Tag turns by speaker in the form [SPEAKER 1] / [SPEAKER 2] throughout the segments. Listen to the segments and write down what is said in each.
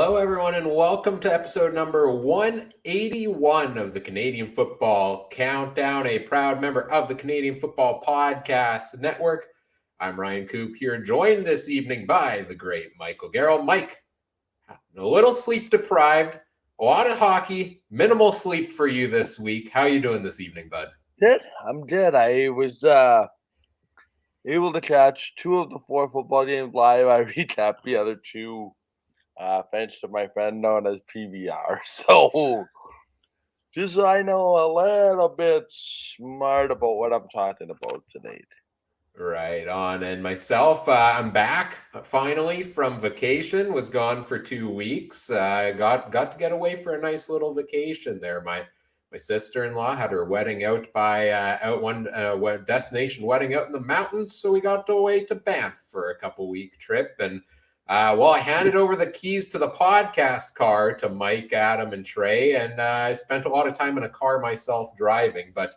[SPEAKER 1] Hello, everyone, and welcome to episode number 181 of the Canadian Football Countdown, a proud member of the Canadian Football Podcast Network. I'm Ryan Coop here, joined this evening by the great Michael Garrell. Mike, a little sleep deprived, a lot of hockey, minimal sleep for you this week. How are you doing this evening, bud?
[SPEAKER 2] I'm good. I was able to catch 2 of the 4 football games live. I recapped the other 2 thanks to my friend known as PBR. So just so I know a little bit smart about what I'm talking about tonight.
[SPEAKER 1] Right on. And myself, I'm back finally from vacation. Was gone for 2 weeks. Got to get away for a nice little vacation there. My sister-in-law had her wedding out by destination wedding out in the mountains, so we got away to Banff for a couple-week trip. And I handed over the keys to the podcast car to Mike, Adam, and Trey, and I spent a lot of time in a car myself driving. But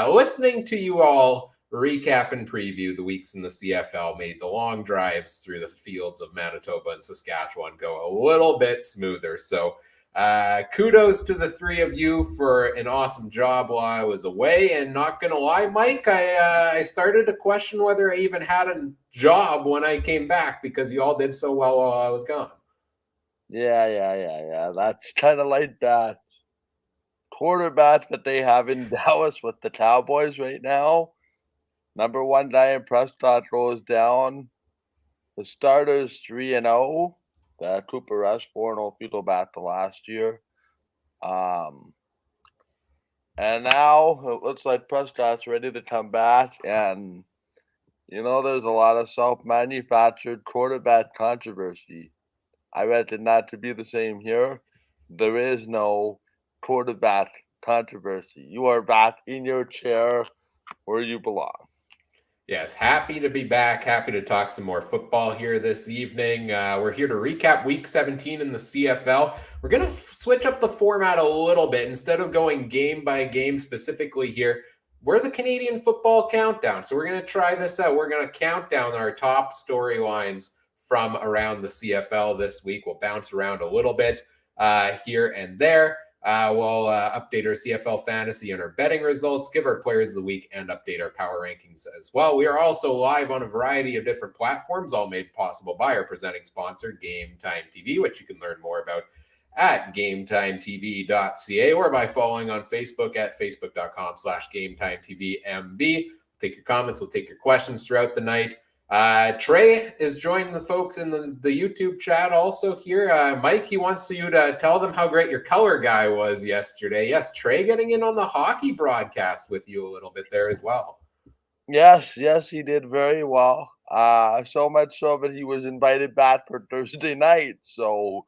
[SPEAKER 1] listening to you all recap and preview the weeks in the CFL made the long drives through the fields of Manitoba and Saskatchewan go a little bit smoother. So kudos to the three of you for an awesome job while I was away. And not gonna lie, Mike, I started to question whether I even had a job when I came back because you all did so well while I was gone.
[SPEAKER 2] Yeah. That's kind of like that quarterback that they have in Dallas with the Cowboys right now. Number 1 Diane Prescott goes down. The starters 3-0. Cooper Rush 4-0 if you go back to last year. And now it looks like Prescott's ready to come back. And, there's a lot of self-manufactured quarterback controversy. I reckon that to be the same here. There is no quarterback controversy. You are back in your chair where you belong.
[SPEAKER 1] Yes, happy to be back. Happy to talk some more football here this evening. We're here to recap Week 17 in the CFL. We're going to switch up the format a little bit. Instead of going game by game specifically here, we're the Canadian Football Countdown. So we're going to try this out. We're going to count down our top storylines from around the CFL this week. We'll bounce around a little bit here and there. We'll update our CFL Fantasy and our betting results, give our players of the week, and update our power rankings as well. We are also live on a variety of different platforms, all made possible by our presenting sponsor, Game Time TV, which you can learn more about at GameTimeTV.ca or by following on Facebook at Facebook.com/GameTimeTVMB. We'll take your comments, we'll take your questions throughout the night. Trey is joining the folks in the YouTube chat also here. Mike, he wants you to tell them how great your color guy was yesterday. Yes, Trey getting in on the hockey broadcast with you a little bit there as well.
[SPEAKER 2] Yes, he did very well. So much so that he was invited back for Thursday night. So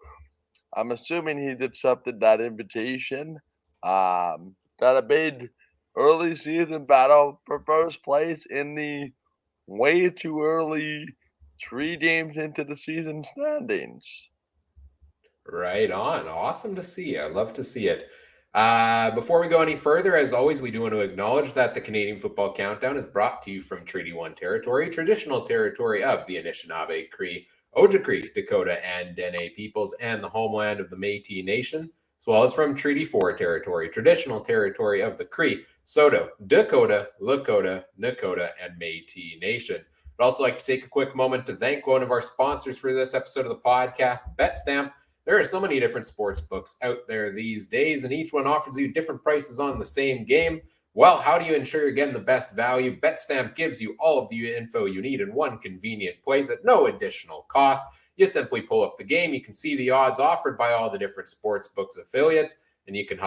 [SPEAKER 2] I'm assuming he accepted that invitation. Got a big early season battle for first place in the way too early 3 games into the season standings.
[SPEAKER 1] Right on. Awesome to see. I love to see it. Before we go any further, as always, we do want to acknowledge that the Canadian Football Countdown is brought to you from Treaty 1 territory, traditional territory of the Anishinaabe, Cree, Ojibwe, Dakota, and Dene peoples, and the homeland of the Métis Nation, as well as from Treaty 4 territory, traditional territory of the Cree, Saulteaux, Dakota, Lakota, Nakota, and Métis Nation. I'd also like to take a quick moment to thank one of our sponsors for this episode of the podcast, Betstamp. There are so many different sports books out there these days, and each one offers you different prices on the same game. Well, how do you ensure you're getting the best value? Betstamp gives you all of the info you need in one convenient place at no additional cost. You simply pull up the game. You can see the odds offered by all the different sports books affiliates, and you can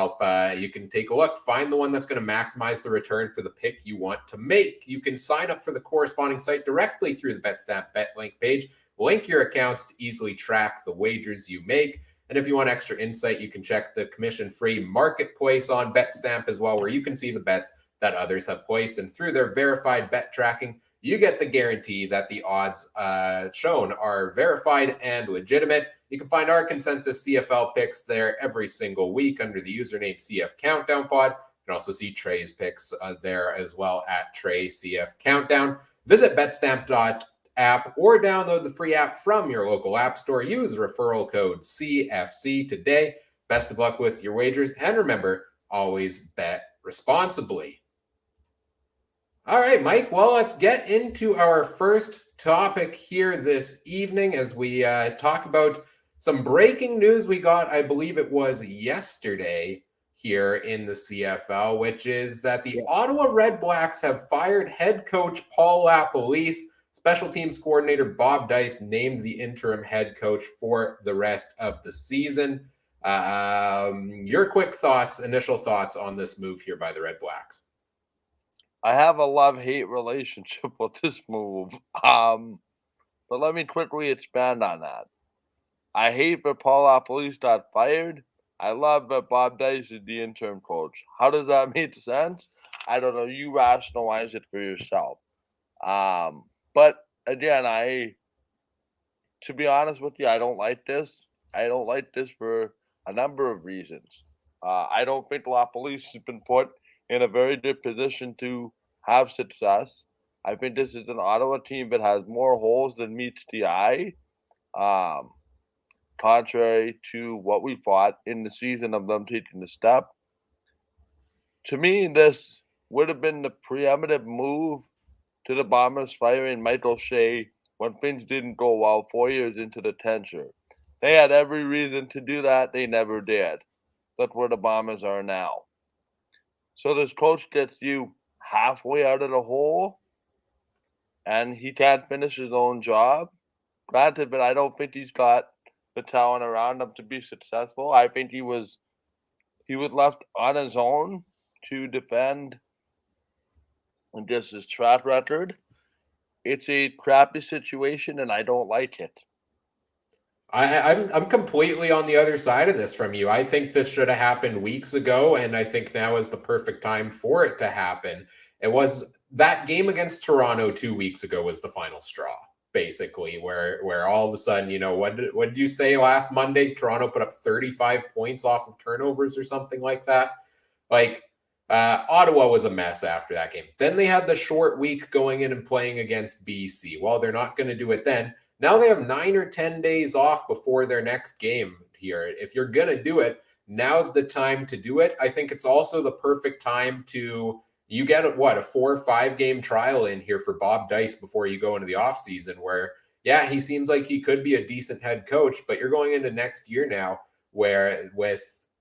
[SPEAKER 1] you can take a look, find the one that's going to maximize the return for the pick you want to make. You can sign up for the corresponding site directly through the Betstamp BetLink page. Link your accounts to easily track the wagers you make. And if you want extra insight, you can check the commission-free marketplace on Betstamp as well, where you can see the bets that others have placed. And through their verified bet tracking, you get the guarantee that the odds shown are verified and legitimate. You can find our consensus CFL picks there every single week under the username CF Countdown Pod. You can also see Trey's picks there as well at Trey CF Countdown. Visit betstamp.com app or download the free app from your local app store. Use referral code CFC today. Best of luck with your wagers. And remember, always bet responsibly. All right, Mike. Well, let's get into our first topic here this evening as we talk about some breaking news we got, I believe it was yesterday here in the CFL, which is that the Ottawa Redblacks have fired head coach Paul LaPolice. Special teams coordinator Bob Dice named the interim head coach for the rest of the season. Your quick thoughts, initial thoughts on this move here by the Redblacks?
[SPEAKER 2] I have a love-hate relationship with this move. But let me quickly expand on that. I hate that Paul LaPolice got fired. I love that Bob Dice is the interim coach. How does that make sense? I don't know. You rationalize it for yourself. But again, to be honest with you, I don't like this. I don't like this for a number of reasons. I don't think LaPolice has been put in a very good position to have success. I think this is an Ottawa team that has more holes than meets the eye. Contrary to what we thought in the season of them taking the step. To me, this would have been the preeminent move to the Bombers firing Michael Shea when things didn't go well 4 years into the tenure. They had every reason to do that. They never did. That's where the Bombers are now. So this coach gets you halfway out of the hole, and he can't finish his own job. Granted, but I don't think he's got the talent around him to be successful. I think he was left on his own to defend just his track record. It's a crappy situation, and I don't like it.
[SPEAKER 1] I'm completely on the other side of this from you. I think this should have happened weeks ago, and I think now is the perfect time for it to happen. It was that game against Toronto 2 weeks ago was the final straw, basically, where all of a sudden, what did you say last Monday? Toronto put up 35 points off of turnovers or something like that. Ottawa was a mess after that game. Then they had the short week going in and playing against BC. Well, they're not going to do it then. Now they have 9 or 10 days off before their next game here. If you're going to do it, now's the time to do it. I think it's also the perfect time you get a 4 or 5 game trial in here for Bob Dice before you go into the offseason where, yeah, he seems like he could be a decent head coach, but you're going into next year now where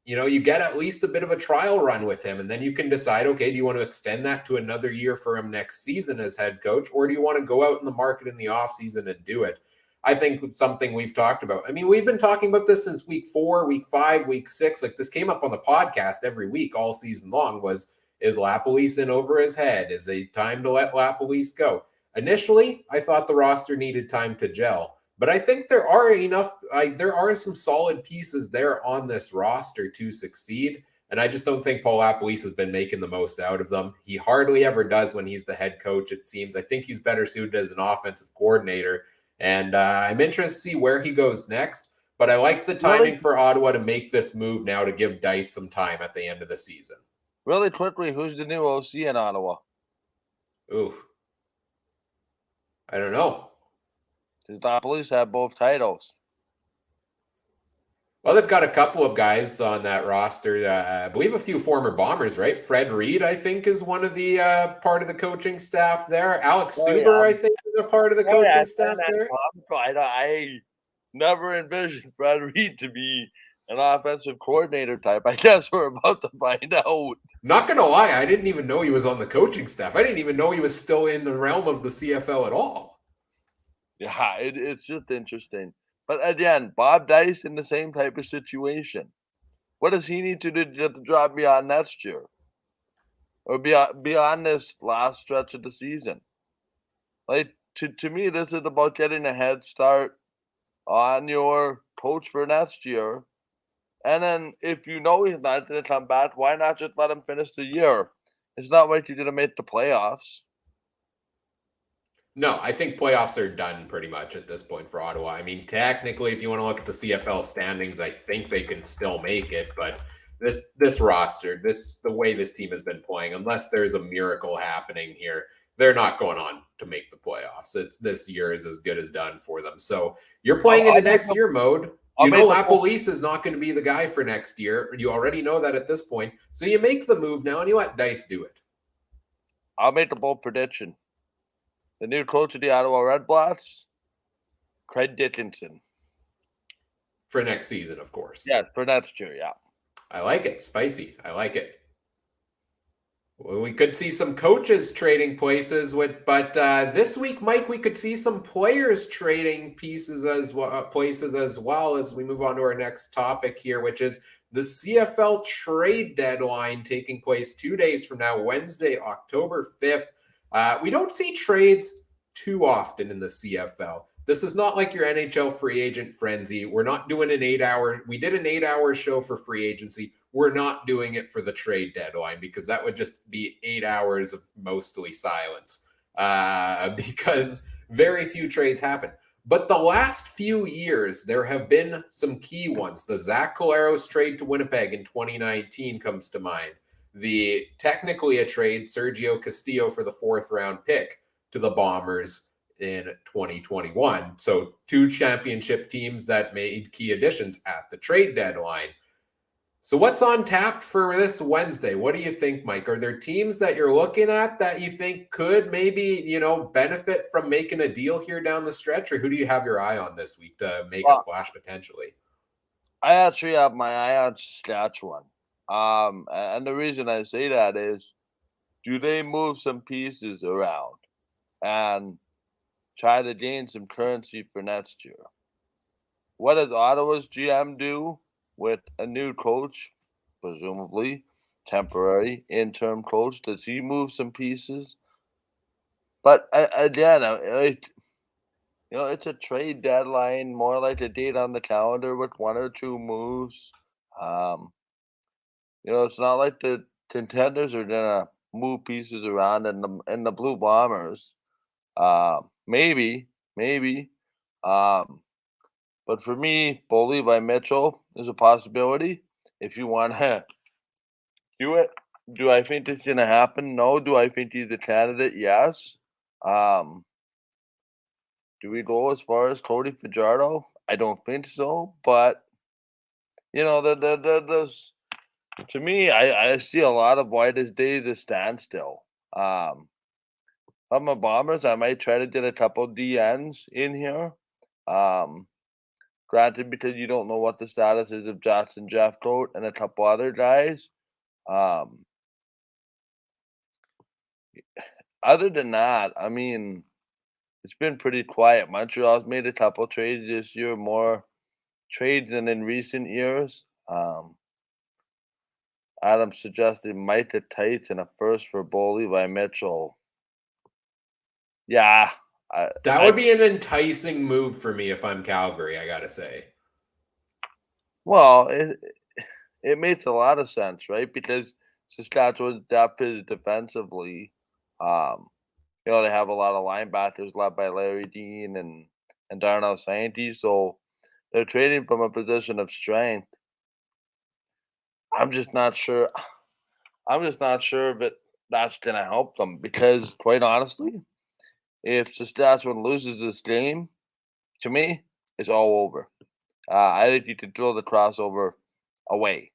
[SPEAKER 1] you get at least a bit of a trial run with him, and then you can decide, okay, do you want to extend that to another year for him next season as head coach, or do you want to go out in the market in the offseason and do it? I think it's something we've talked about. I mean, we've been talking about this since week 4, week 5, week 6. Like this came up on the podcast every week all season long is LaPolice in over his head? Is it time to let LaPolice go? Initially, I thought the roster needed time to gel. But I think there are some solid pieces there on this roster to succeed. And I just don't think Paul LaPolice has been making the most out of them. He hardly ever does when he's the head coach, it seems. I think he's better suited as an offensive coordinator. And I'm interested to see where he goes next. But I like the timing for Ottawa to make this move now to give Dice some time at the end of the season.
[SPEAKER 2] Really quickly, who's the new OC in Ottawa?
[SPEAKER 1] Ooh. I don't know.
[SPEAKER 2] Does LaPolice have both titles?
[SPEAKER 1] Well, they've got a couple of guys on that roster. I believe a few former Bombers, right? Fred Reed, I think, is one of the part of the coaching staff there. Alex Suber, I think, is a part of the coaching staff there.
[SPEAKER 2] I never envisioned Fred Reed to be an offensive coordinator type. I guess we're about to find out.
[SPEAKER 1] Not going to lie, I didn't even know he was on the coaching staff. I didn't even know he was still in the realm of the CFL at all.
[SPEAKER 2] Yeah, it's just interesting. But again, Bob Dice in the same type of situation. What does he need to do to get the job beyond next year? Or beyond this last stretch of the season? Like, to me, this is about getting a head start on your coach for next year. And then if you know he's not going to come back, why not just let him finish the year? It's not like you're going to make the playoffs.
[SPEAKER 1] No, I think playoffs are done pretty much at this point for Ottawa. I mean, technically, if you want to look at the CFL standings, I think they can still make it. But this roster, the way this team has been playing, unless there's a miracle happening here, they're not going on to make the playoffs. This year is as good as done for them. So you're playing into next year mode. You know LaPolice is not going to be the guy for next year. You already know that at this point. So you make the move now and you let Dice do it.
[SPEAKER 2] I'll make the bold prediction. The new coach of the Ottawa Redblacks, Craig Dickinson.
[SPEAKER 1] For next season, of course.
[SPEAKER 2] Yeah, for next year, yeah.
[SPEAKER 1] I like it. Spicy. I like it. Well, we could see some coaches trading places but this week, Mike, we could see some players trading places as well as we move on to our next topic here, which is the CFL trade deadline taking place 2 days from now, Wednesday, October 5th. We don't see trades too often in the CFL. This is not like your NHL free agent frenzy. We're not doing we did an 8-hour show for free agency. We're not doing it for the trade deadline because that would just be 8 hours of mostly silence because very few trades happen. But the last few years, there have been some key ones. The Zach Collaros trade to Winnipeg in 2019 comes to mind. Technically a trade, Sergio Castillo for the 4th round pick to the Bombers in 2021. So 2 championship teams that made key additions at the trade deadline. So what's on tap for this Wednesday? What do you think, Mike? Are there teams that you're looking at that you think could maybe, benefit from making a deal here down the stretch? Or who do you have your eye on this week to make a splash potentially?
[SPEAKER 2] I actually have my eye on Saskatchewan. And the reason I say that is, do they move some pieces around and try to gain some currency for next year? What does Ottawa's GM do with a new coach, presumably temporary interim coach? Does he move some pieces? But again, it's a trade deadline, more like a date on the calendar with 1 or 2 moves. It's not like the contenders are gonna move pieces around in the Blue Bombers. Maybe. But for me, Bo Levi Mitchell is a possibility. If you want to do it, do I think it's going to happen? No. Do I think he's a candidate? Yes. Do we go as far as Cody Fajardo? I don't think so. But to me, I see a lot of white as days a standstill. I'm a Bombers. I might try to get a couple DNs in here. Granted, because you don't know what the status is of Jackson Jeffcoat and a couple other guys. Other than that, I mean, it's been pretty quiet. Montreal's made a couple trades this year, more trades than in recent years. Adam suggested Micah Tights and a first for Bo Levi Mitchell. Yeah.
[SPEAKER 1] That would be an enticing move for me if I'm Calgary, I got to say.
[SPEAKER 2] Well, it makes a lot of sense, right? Because Saskatchewan's depth is defensively. They have a lot of linebackers led by Larry Dean and Darnell Sainty, so they're trading from a position of strength. I'm just not sure that that's going to help them because, quite honestly, if Saskatchewan loses this game, to me, it's all over. I think you could throw the crossover away.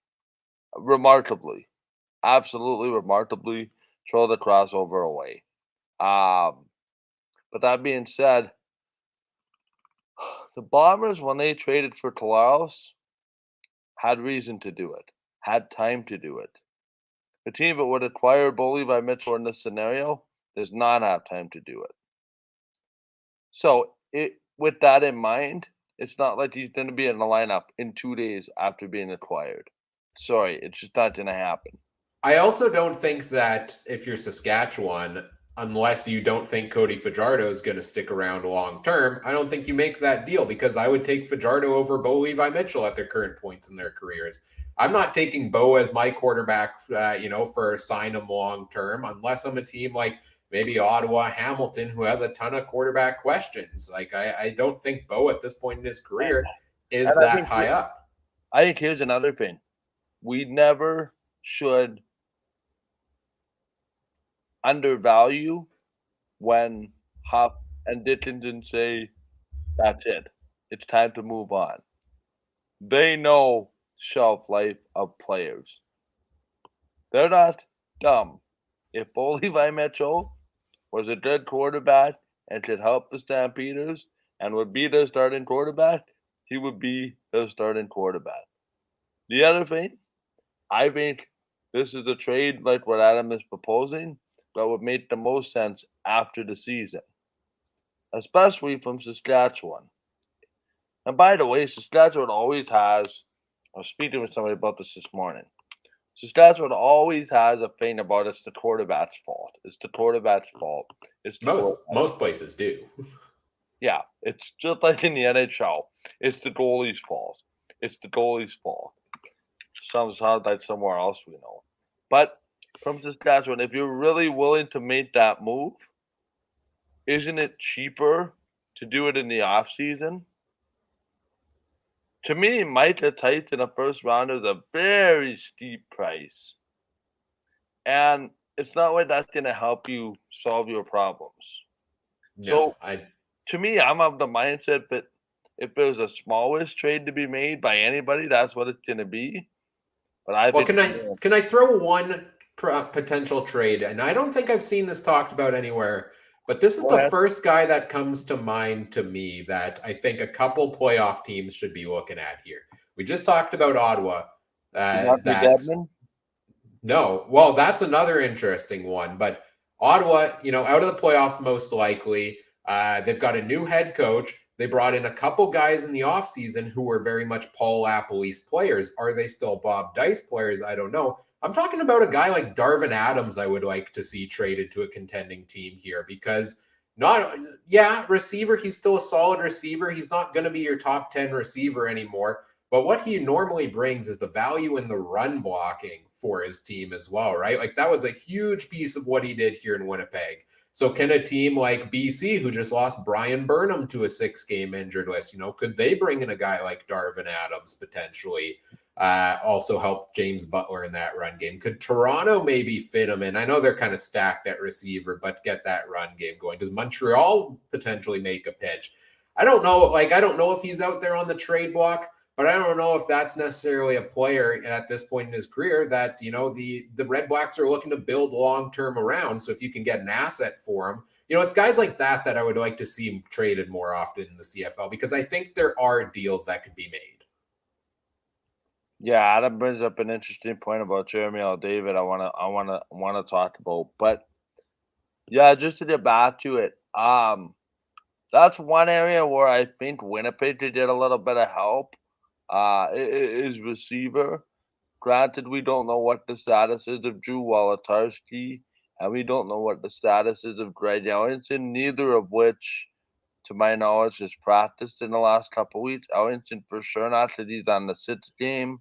[SPEAKER 2] Absolutely remarkably, throw the crossover away. But that being said, the Bombers, when they traded for Collaros, had reason to do it, had time to do it. The team that would acquire Bo Levi Mitchell in this scenario does not have time to do it. So, with that in mind, it's not like he's going to be in the lineup in 2 days after being acquired. Sorry, it's just not going to happen.
[SPEAKER 1] I also don't think that if you're Saskatchewan, unless you don't think Cody Fajardo is going to stick around long term, I don't think you make that deal because I would take Fajardo over Bo Levi Mitchell at their current points in their careers. I'm not taking Bo as my quarterback, for sign him long term, unless I'm a team like maybe Ottawa, Hamilton, who has a ton of quarterback questions. Like I don't think Bo at this point in his career is that high up.
[SPEAKER 2] I think here's another thing: we never should undervalue when Huff and Dickinson say, that's it. It's time to move on. They know shelf life of players. They're not dumb. If Bo Levi Mitchell was a good quarterback and could help the Stampeders and would be their starting quarterback, he would be their starting quarterback. The other thing, I think this is a trade like what Adam is proposing that would make the most sense after the season, especially from Saskatchewan. And by the way, Saskatchewan always has, I was speaking with somebody about this morning. Saskatchewan always has a thing about it's the quarterback's fault. It's the quarterback's fault. It's the
[SPEAKER 1] Most places do.
[SPEAKER 2] Yeah, it's just like in the NHL. It's the goalie's fault. It's the goalie's fault. Sounds like somewhere else we know. But from Saskatchewan, if you're really willing to make that move, isn't it cheaper to do it in the off season? To me, Micah Tights in a first round is a very steep price. And it's not like that's going to help you solve your problems.
[SPEAKER 1] No,
[SPEAKER 2] To me, I'm of the mindset that if there's a smallest trade to be made by anybody, that's what it's going to be. But
[SPEAKER 1] can I throw one potential trade? And I don't think I've seen this talked about anywhere, but this is the first guy that comes to mind to me that I think a couple playoff teams should be looking at here. We just talked about Ottawa. No, well, that's another interesting one. But Ottawa, out of the playoffs most likely. They've got a new head coach. They brought in a couple guys in the offseason who were very much Paul LaPolice players. Are they still Bob Dice players? I don't know. I'm talking about a guy like Darvin Adams I would like to see traded to a contending team here because receiver, he's still a solid receiver. He's not going to be your top 10 receiver anymore. But what he normally brings is the value in the run blocking for his team as well, right? Like that was a huge piece of what he did here in Winnipeg. So can a team like BC, who just lost Brian Burnham to a 6-game injured list, could they bring in a guy like Darvin Adams potentially? Also help James Butler in that run game. Could Toronto maybe fit him in? I know they're kind of stacked at receiver, but get that run game going. Does Montreal potentially make a pitch? I don't know. I don't know if he's out there on the trade block. But I don't know if that's necessarily a player at this point in his career that, the Redblacks are looking to build long-term around. So if you can get an asset for him, it's guys like that I would like to see traded more often in the CFL because I think there are deals that could be made.
[SPEAKER 2] Yeah, Adam brings up an interesting point about Jeremy L. David I want to talk about. But yeah, just to get back to it, that's one area where I think Winnipeg did a little bit of help. Is receiver. Granted, we don't know what the status is of Drew Wolotarski, and we don't know what the status is of Greg Ellington, neither of which, to my knowledge, has practiced in the last couple of weeks. Ellington for sure not, because he's on the 6th game.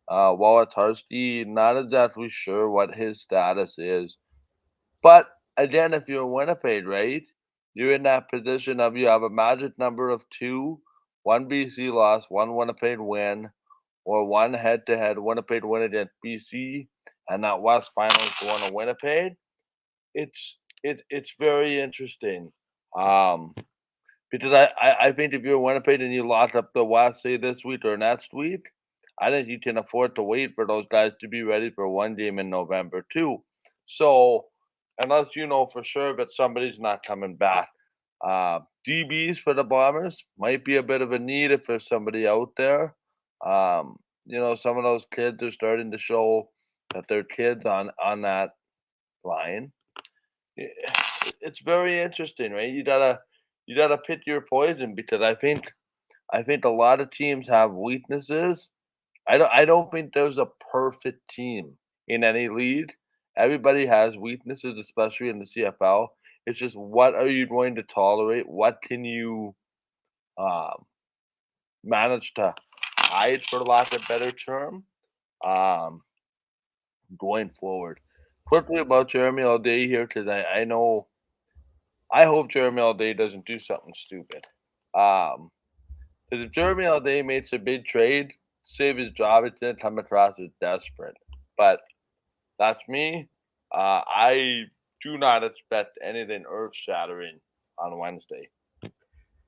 [SPEAKER 2] Wolotarski, not exactly sure what his status is. But, again, if you're Winnipeg, right, you're in that position of you have a magic number of 2, 1 BC loss, 1 Winnipeg win, or 1 head-to-head Winnipeg win against BC, and that West final is going to Winnipeg. It's very interesting. Because I think if you're Winnipeg and you lock up the West, say this week or next week, I think you can afford to wait for those guys to be ready for one game in November too. So unless you know for sure that somebody's not coming back. DBs for the Bombers might be a bit of a need if there's somebody out there. Some of those kids are starting to show that they're kids on that line. It's very interesting, right? You gotta pick your poison because I think a lot of teams have weaknesses. I don't think there's a perfect team in any league. Everybody has weaknesses, especially in the CFL. It's just what are you going to tolerate? What can you manage to hide, for lack of a better term, going forward? Quickly about Jeremy All Day here, because I hope Jeremy All Day doesn't do something stupid. Because if Jeremy All Day makes a big trade, save his job, it's going to come across as desperate. But that's me. I do not expect anything earth-shattering on Wednesday.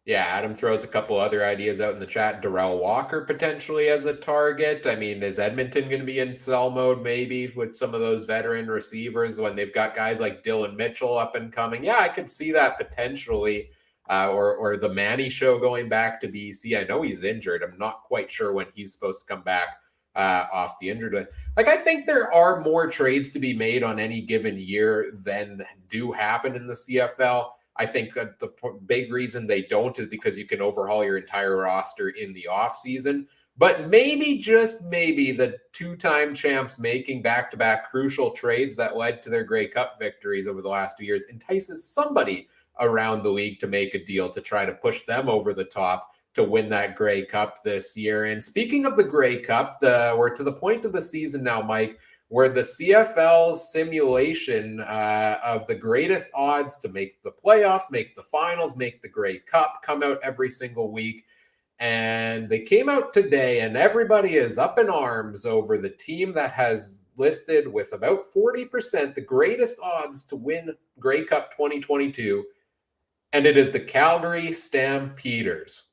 [SPEAKER 1] Yeah, Adam throws a couple other ideas out in the chat. Darrell Walker potentially as a target. I mean, is Edmonton going to be in sell mode maybe with some of those veteran receivers when they've got guys like Dylan Mitchell up and coming? Yeah, I could see that potentially. Or the Manny show going back to BC. I know he's injured. I'm not quite sure when he's supposed to come back off the injured list. Like, I think there are more trades to be made on any given year than do happen in the CFL. I think that the big reason they don't is because you can overhaul your entire roster in the offseason. But maybe, just maybe, the two-time champs making back-to-back crucial trades that led to their Grey Cup victories over the last 2 years entices somebody around the league to make a deal to try to push them over the top to win that Grey Cup this year. And speaking of the Grey Cup, we're to the point of the season now, Mike, where the CFL simulation of the greatest odds to make the playoffs, make the finals, make the Grey Cup come out every single week. And they came out today, and everybody is up in arms over the team that has listed with about 40% the greatest odds to win Grey Cup 2022. And it is the Calgary Stampeders.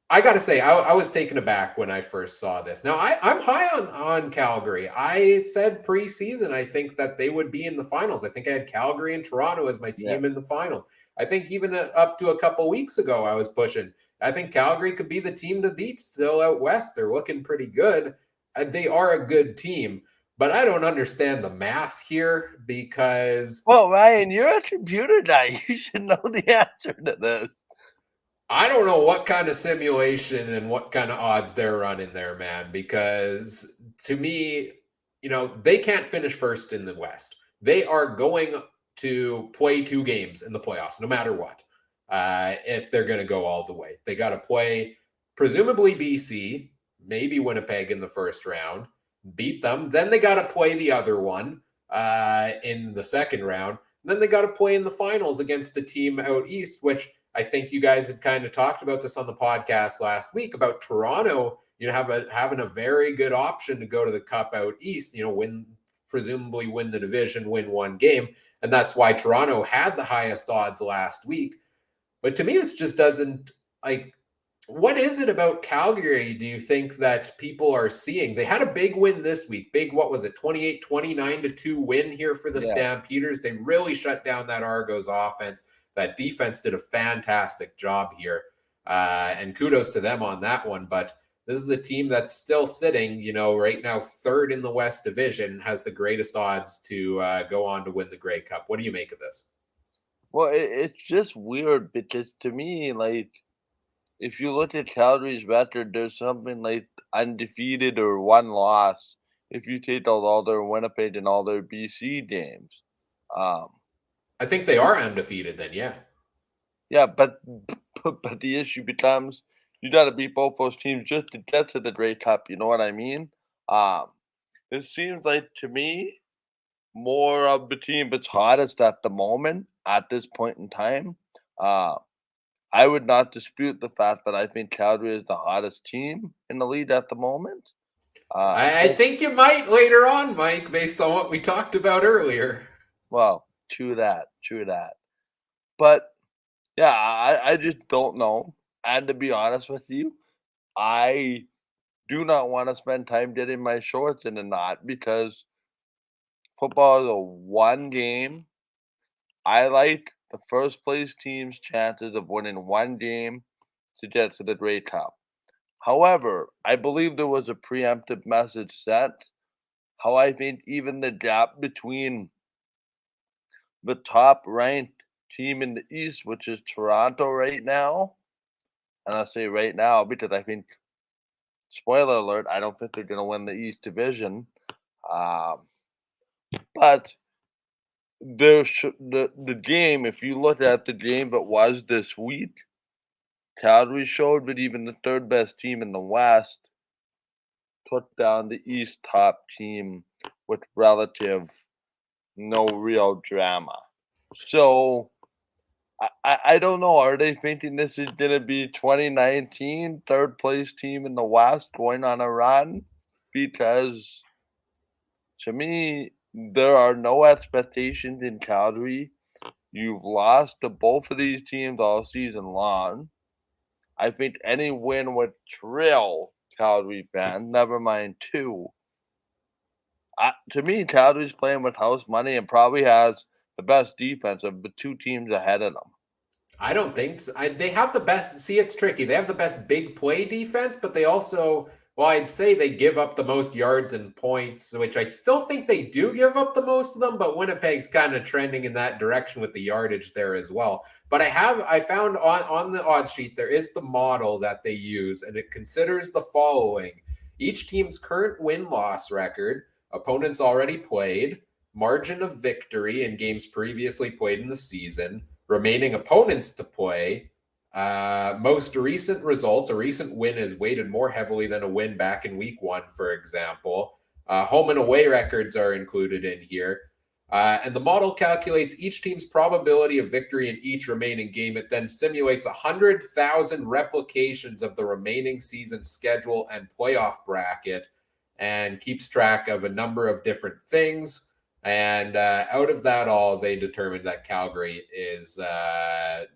[SPEAKER 1] I got to say, I was taken aback when I first saw this. Now, I'm high on Calgary. I said preseason, I think that they would be in the finals. I think I had Calgary and Toronto as my team in the final. I think even up to a couple weeks ago, I was pushing. I think Calgary could be the team to beat still out west. They're looking pretty good. They are a good team. But I don't understand the math here because...
[SPEAKER 2] Well, Ryan, you're a computer guy. You should know the answer to this.
[SPEAKER 1] I don't know what kind of simulation and what kind of odds they're running there, man, because to me, they can't finish first in the West. They are going to play 2 games in the playoffs, no matter what, if they're going to go all the way. They got to play presumably BC, maybe Winnipeg in the first round, beat them. Then they got to play the other one in the second round. Then they got to play in the finals against the team out east, which I think you guys had kind of talked about this on the podcast last week about Toronto, having a very good option to go to the Cup out east, presumably win the division, win 1 game. And that's why Toronto had the highest odds last week. But to me, this just doesn't, what is it about Calgary do you think that people are seeing? They had a big win this week. Big, what was it, 29-2 win here for the Stampeders. They really shut down that Argos offense. That defense did a fantastic job here. And kudos to them on that one. But this is a team that's still sitting, right now, 3rd in the West Division, has the greatest odds to go on to win the Grey Cup. What do you make of this?
[SPEAKER 2] Well, it's just weird because to me, if you look at Calgary's record, there's something like undefeated or 1 loss if you take out all their Winnipeg and all their BC games.
[SPEAKER 1] I think they are undefeated then, yeah.
[SPEAKER 2] Yeah, but the issue becomes you got to beat both those teams just to get to the Grey Cup. You know what I mean? It seems like to me more of the team that's hottest at the moment at this point in time. I would not dispute the fact that I think Calgary is the hottest team in the league at the moment.
[SPEAKER 1] I think you might later on, Mike, based on what we talked about earlier.
[SPEAKER 2] Well, true that. But yeah, I just don't know. And to be honest with you, I do not want to spend time getting my shorts in a knot because football is a 1 game. I like the first place team's chances of winning 1 game to get to the Grey Cup. However, I believe there was a preemptive message sent. How I think even the gap between the top ranked team in the East, which is Toronto right now, and I say right now because I think, spoiler alert, I don't think they're going to win the East Division. But the game, if you look at the game that was this week, Calgary showed that even the 3rd best team in the West took down the East top team with relative no real drama. So I don't know. Are they thinking this is going to be 2019 3rd place team in the West going on a run? Because to me, there are no expectations in Calgary. You've lost to both of these teams all season long. I think any win would thrill Calgary fans, never mind two. To me, Calgary's playing with house money and probably has the best defense of the two teams ahead of them.
[SPEAKER 1] I don't think so. They have the best. See, it's tricky. They have the best big play defense, but they also, well, I'd say they give up the most yards and points, which I still think they do give up the most of them. But Winnipeg's kind of trending in that direction with the yardage there as well. But I found on the odds sheet there is the model that they use, and it considers the following: each team's current win-loss record, opponents already played, margin of victory in games previously played in the season, remaining opponents to play, most recent results. A recent win is weighted more heavily than a win back in week one, for example. Home and away records are included in here. And the model calculates each team's probability of victory in each remaining game. It then simulates 100,000 replications of the remaining season schedule and playoff bracket and keeps track of a number of different things. And out of that all, they determined that Calgary is at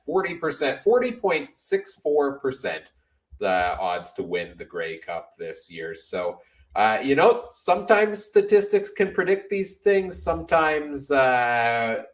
[SPEAKER 1] 40%, 40.64% the odds to win the Grey Cup this year. So, sometimes statistics can predict these things. Sometimes, as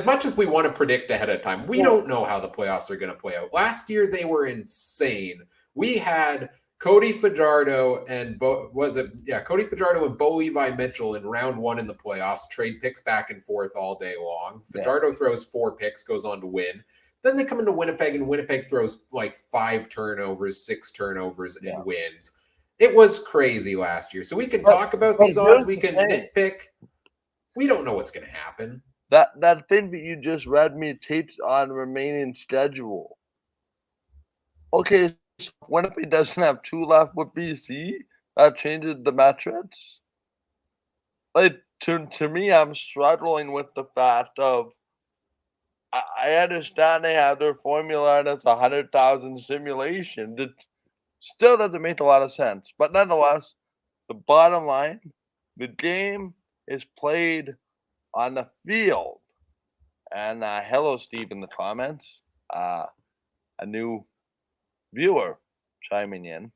[SPEAKER 1] much as we want to predict ahead of time, we don't know how the playoffs are going to play out. Last year, they were insane. We had Cody Fajardo and Cody Fajardo and Bo Levi Mitchell in round one in the playoffs, trade picks back and forth all day long. Fajardo throws 4 picks, goes on to win. Then they come into Winnipeg, and Winnipeg throws like 5 turnovers, 6 turnovers, and wins. It was crazy last year. So we can talk about these odds. We can nitpick. We don't know what's going to happen.
[SPEAKER 2] That thing that you just read me tapes on remaining schedule. Okay, so Winnipeg doesn't have 2 left with BC. That changes the metrics. Like to me, I'm struggling with the fact of I understand they have their formula and it's 100,000 simulation. That still doesn't make a lot of sense. But nonetheless, the bottom line, the game is played on the field. And hello, Steve, in the comments. A new viewer chiming in.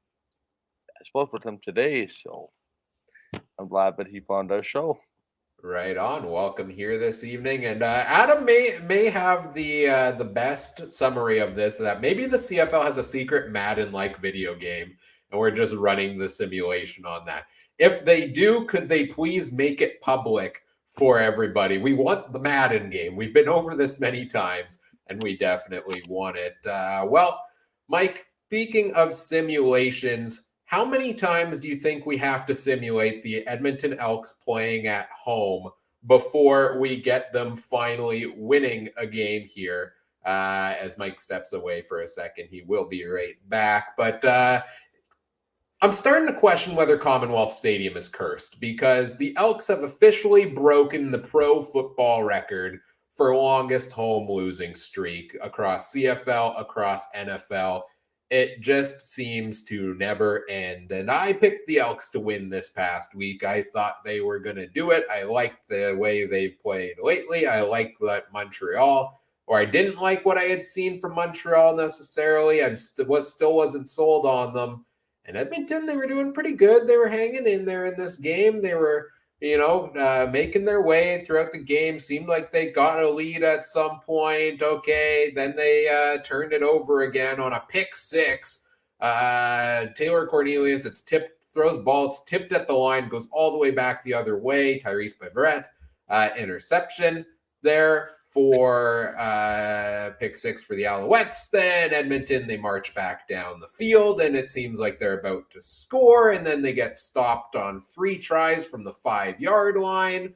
[SPEAKER 2] I spoke with him today, so I'm glad that he found our show.
[SPEAKER 1] Right on. Welcome here this evening, and Adam may have the best summary of this. That maybe the CFL has a secret Madden-like video game, and we're just running the simulation on that. If they do, could they please make it public for everybody? We want the Madden game. We've been over this many times, and we definitely want it. Well, Mike, speaking of simulations, how many times do you think we have to simulate the Edmonton Elks playing at home before we get them finally winning a game here? As Mike steps away for a second, he will be right back. But I'm starting to question whether Commonwealth Stadium is cursed, because the Elks have officially broken the pro football record for longest home losing streak across CFL, across NFL. It just seems to never end. And I picked the Elks to win this past week. I thought they were going to do it. I liked the way they've played lately. I liked that Montreal, or I didn't like what I had seen from Montreal necessarily. I still wasn't sold on them. And Edmonton, they were doing pretty good. They were hanging in there in this game. They were, making their way throughout the game. Seemed like they got a lead at some point. Okay, then they turned it over again on a pick six. Taylor Cornelius, throws ball. It's tipped at the line, goes all the way back the other way. Tyrese Beverett, interception there for pick six for the Alouettes. Then Edmonton, they march back down the field, and it seems like they're about to score, and then they get stopped on 3 tries from the 5-yard line.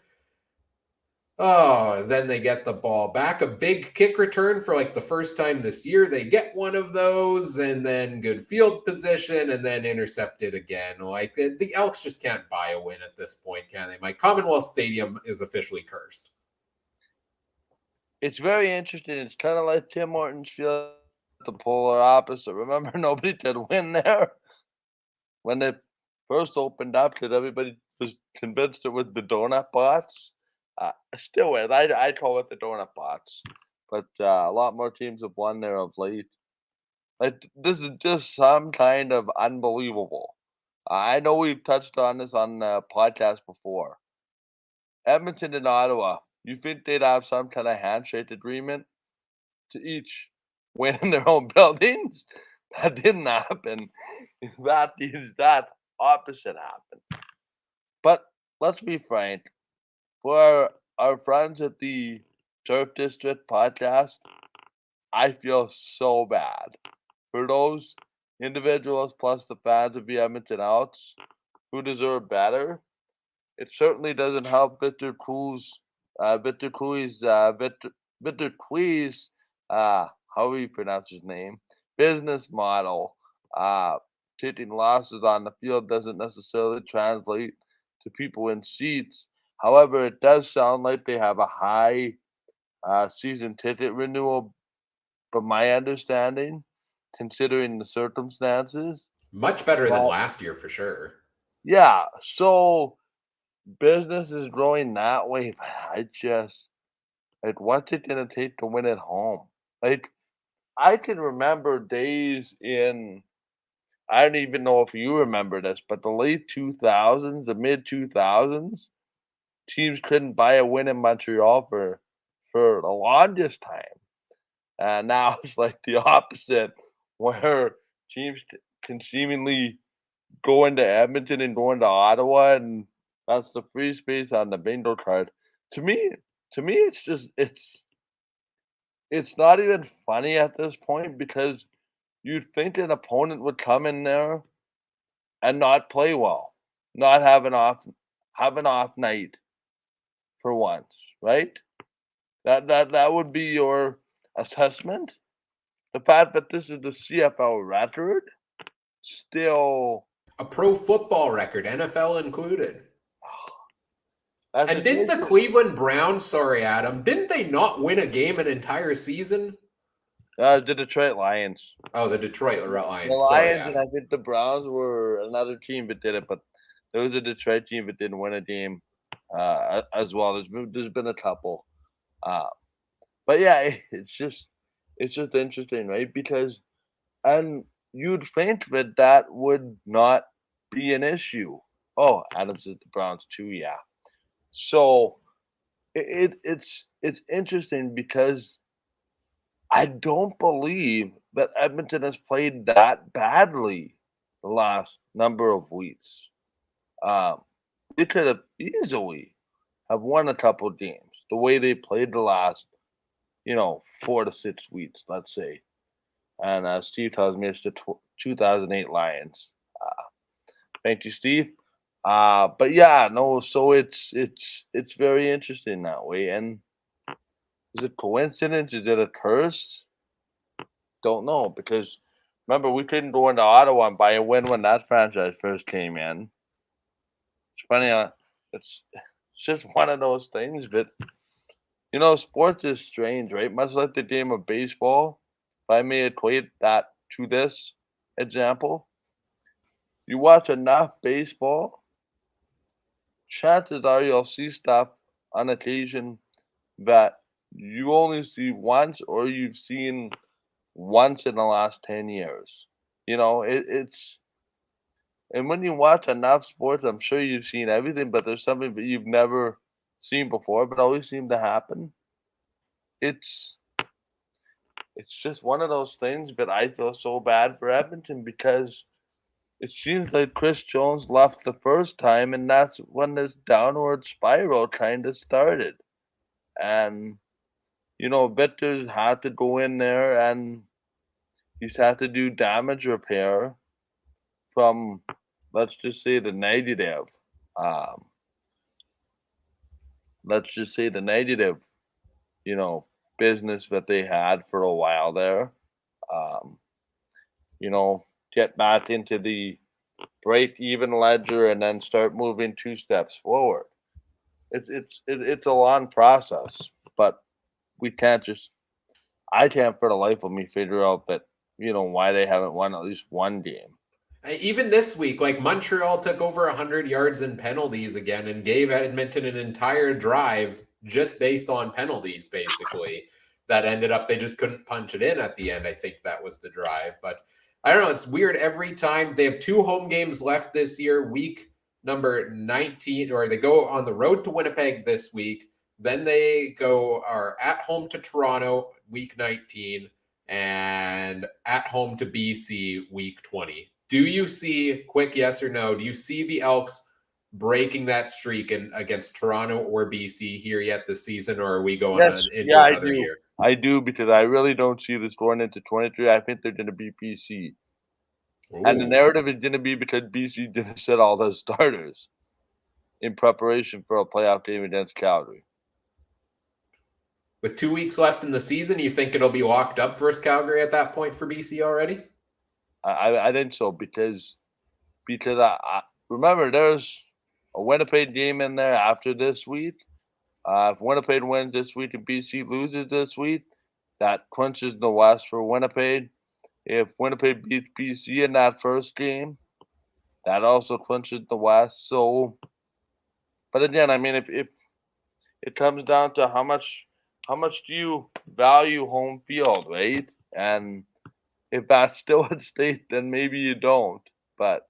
[SPEAKER 1] Oh, then they get the ball back. A big kick return for like the first time this year. They get one of those, and then good field position, and then intercepted again. Like the Elks just can't buy a win at this point, can they? My Commonwealth Stadium is officially cursed.
[SPEAKER 2] It's very interesting. It's kind of like Tim Hortons field, the polar opposite. Remember, nobody did win there when they first opened up because everybody was convinced it was the donut bots. Still is. I call it the donut bots. But a lot more teams have won there of late. Like this is just some kind of unbelievable. I know we've touched on this on the podcast before. Edmonton and Ottawa. You think they'd have some kind of handshake agreement to each win in their own buildings? That didn't happen. That opposite happened. But let's be frank. For our friends at the Turf District podcast, I feel so bad for those individuals plus the fans of the Edmonton Elks who deserve better. It certainly doesn't help Victor Quee's, how do you pronounce his name? Business model. Taking losses on the field doesn't necessarily translate to people in seats. However, it does sound like they have a high season ticket renewal, from my understanding, considering the circumstances.
[SPEAKER 1] Much better than
[SPEAKER 2] But
[SPEAKER 1] last year for sure.
[SPEAKER 2] yeah, so business is growing that way, but I just like what's it gonna take to win at home? Like I can remember days in I don't even know if you remember this, but the late 2000s, the mid 2000s, teams couldn't buy a win in Montreal for the longest time. And now it's like the opposite, where teams can seemingly go into Edmonton and go into Ottawa, and that's the free space on the bingo card. To me, it's just it's not even funny at this point because you'd think an opponent would come in there and not play well, not have an off night for once, right? That would be your assessment. The fact that this is the CFL record still
[SPEAKER 1] A pro football record, NFL included.
[SPEAKER 2] that's
[SPEAKER 1] And
[SPEAKER 2] just
[SPEAKER 1] didn't the Cleveland Browns, sorry, Adam, didn't they not win a game an entire season?
[SPEAKER 2] the Detroit Lions.
[SPEAKER 1] Oh, the Detroit
[SPEAKER 2] The
[SPEAKER 1] Lions. Sorry,
[SPEAKER 2] Lions and
[SPEAKER 1] Adam.
[SPEAKER 2] I think the Browns were another team that did it, but there was a Detroit team that didn't win a game as well. There's been a couple, uh, but yeah, it's just interesting, right? Because and you'd think that that would not be an issue. Oh, Adams is the Browns too, yeah. So it's interesting because I don't believe that Edmonton has played that badly the last number of weeks. Um, they could have easily have won a couple games the way they played the last, 4 to 6 weeks, let's say. And Steve tells me it's the 2008 Lions. Uh, Thank you, Steve. But yeah, no. So it's very interesting that way. And is it coincidence? Is it a curse? Don't know because remember we couldn't go into Ottawa and buy a win when that franchise first came in. It's funny. It's just one of those things. But sports is strange, right? Much like the game of baseball. If I may equate that to this example, you watch enough baseball, chances are you'll see stuff on occasion that you only see once or you've seen once in the last 10 years. It's and when you watch enough sports, I'm sure you've seen everything, but there's something that you've never seen before, but always seem to happen. It's it's just one of those things, but I feel so bad for Edmonton because it seems like Chris Jones left the first time, and that's when this downward spiral kind of started. And Victor's had to go in there and he's had to do damage repair from, let's just say, the negative. Um, let's just say the negative, you know, business that they had for a while there. Um, get back into the break even ledger and then start moving 2 steps forward. It's a long process, but we can't just I can't for the life of me figure out that why they haven't won at least one game.
[SPEAKER 1] Even this week, like Montreal took over 100 yards in penalties again and gave Edmonton an entire drive just based on penalties, basically. That ended up, they just couldn't punch it in at the end. I think that was the drive. But I don't know. It's weird. Every time they have 2 home games left this year, week number 19, or they go on the road to Winnipeg this week. Then they are at home to Toronto, week 19, and at home to BC, week 20. Do you see, quick yes or no, do you see the Elks breaking that streak against Toronto or BC here yet this season, or are we going
[SPEAKER 2] Yes,
[SPEAKER 1] into
[SPEAKER 2] yeah, I
[SPEAKER 1] another
[SPEAKER 2] do.
[SPEAKER 1] year?
[SPEAKER 2] I do because I really don't see this going into 23. I think they're going to beat BC. And the
[SPEAKER 1] Ooh.
[SPEAKER 2] narrative is going to be because BC didn't sit all those starters in preparation for a playoff game against Calgary.
[SPEAKER 1] With 2 weeks left in the season, you think it'll be locked up versus Calgary at that point for BC already?
[SPEAKER 2] I think so because I remember there's a Winnipeg game in there after this week. If Winnipeg wins this week and BC loses this week, that clinches the West for Winnipeg. If Winnipeg beats BC in that first game, that also clinches the West. So, but again, I mean, if it comes down to how much do you value home field, right? And if that's still at stake, then maybe you don't. But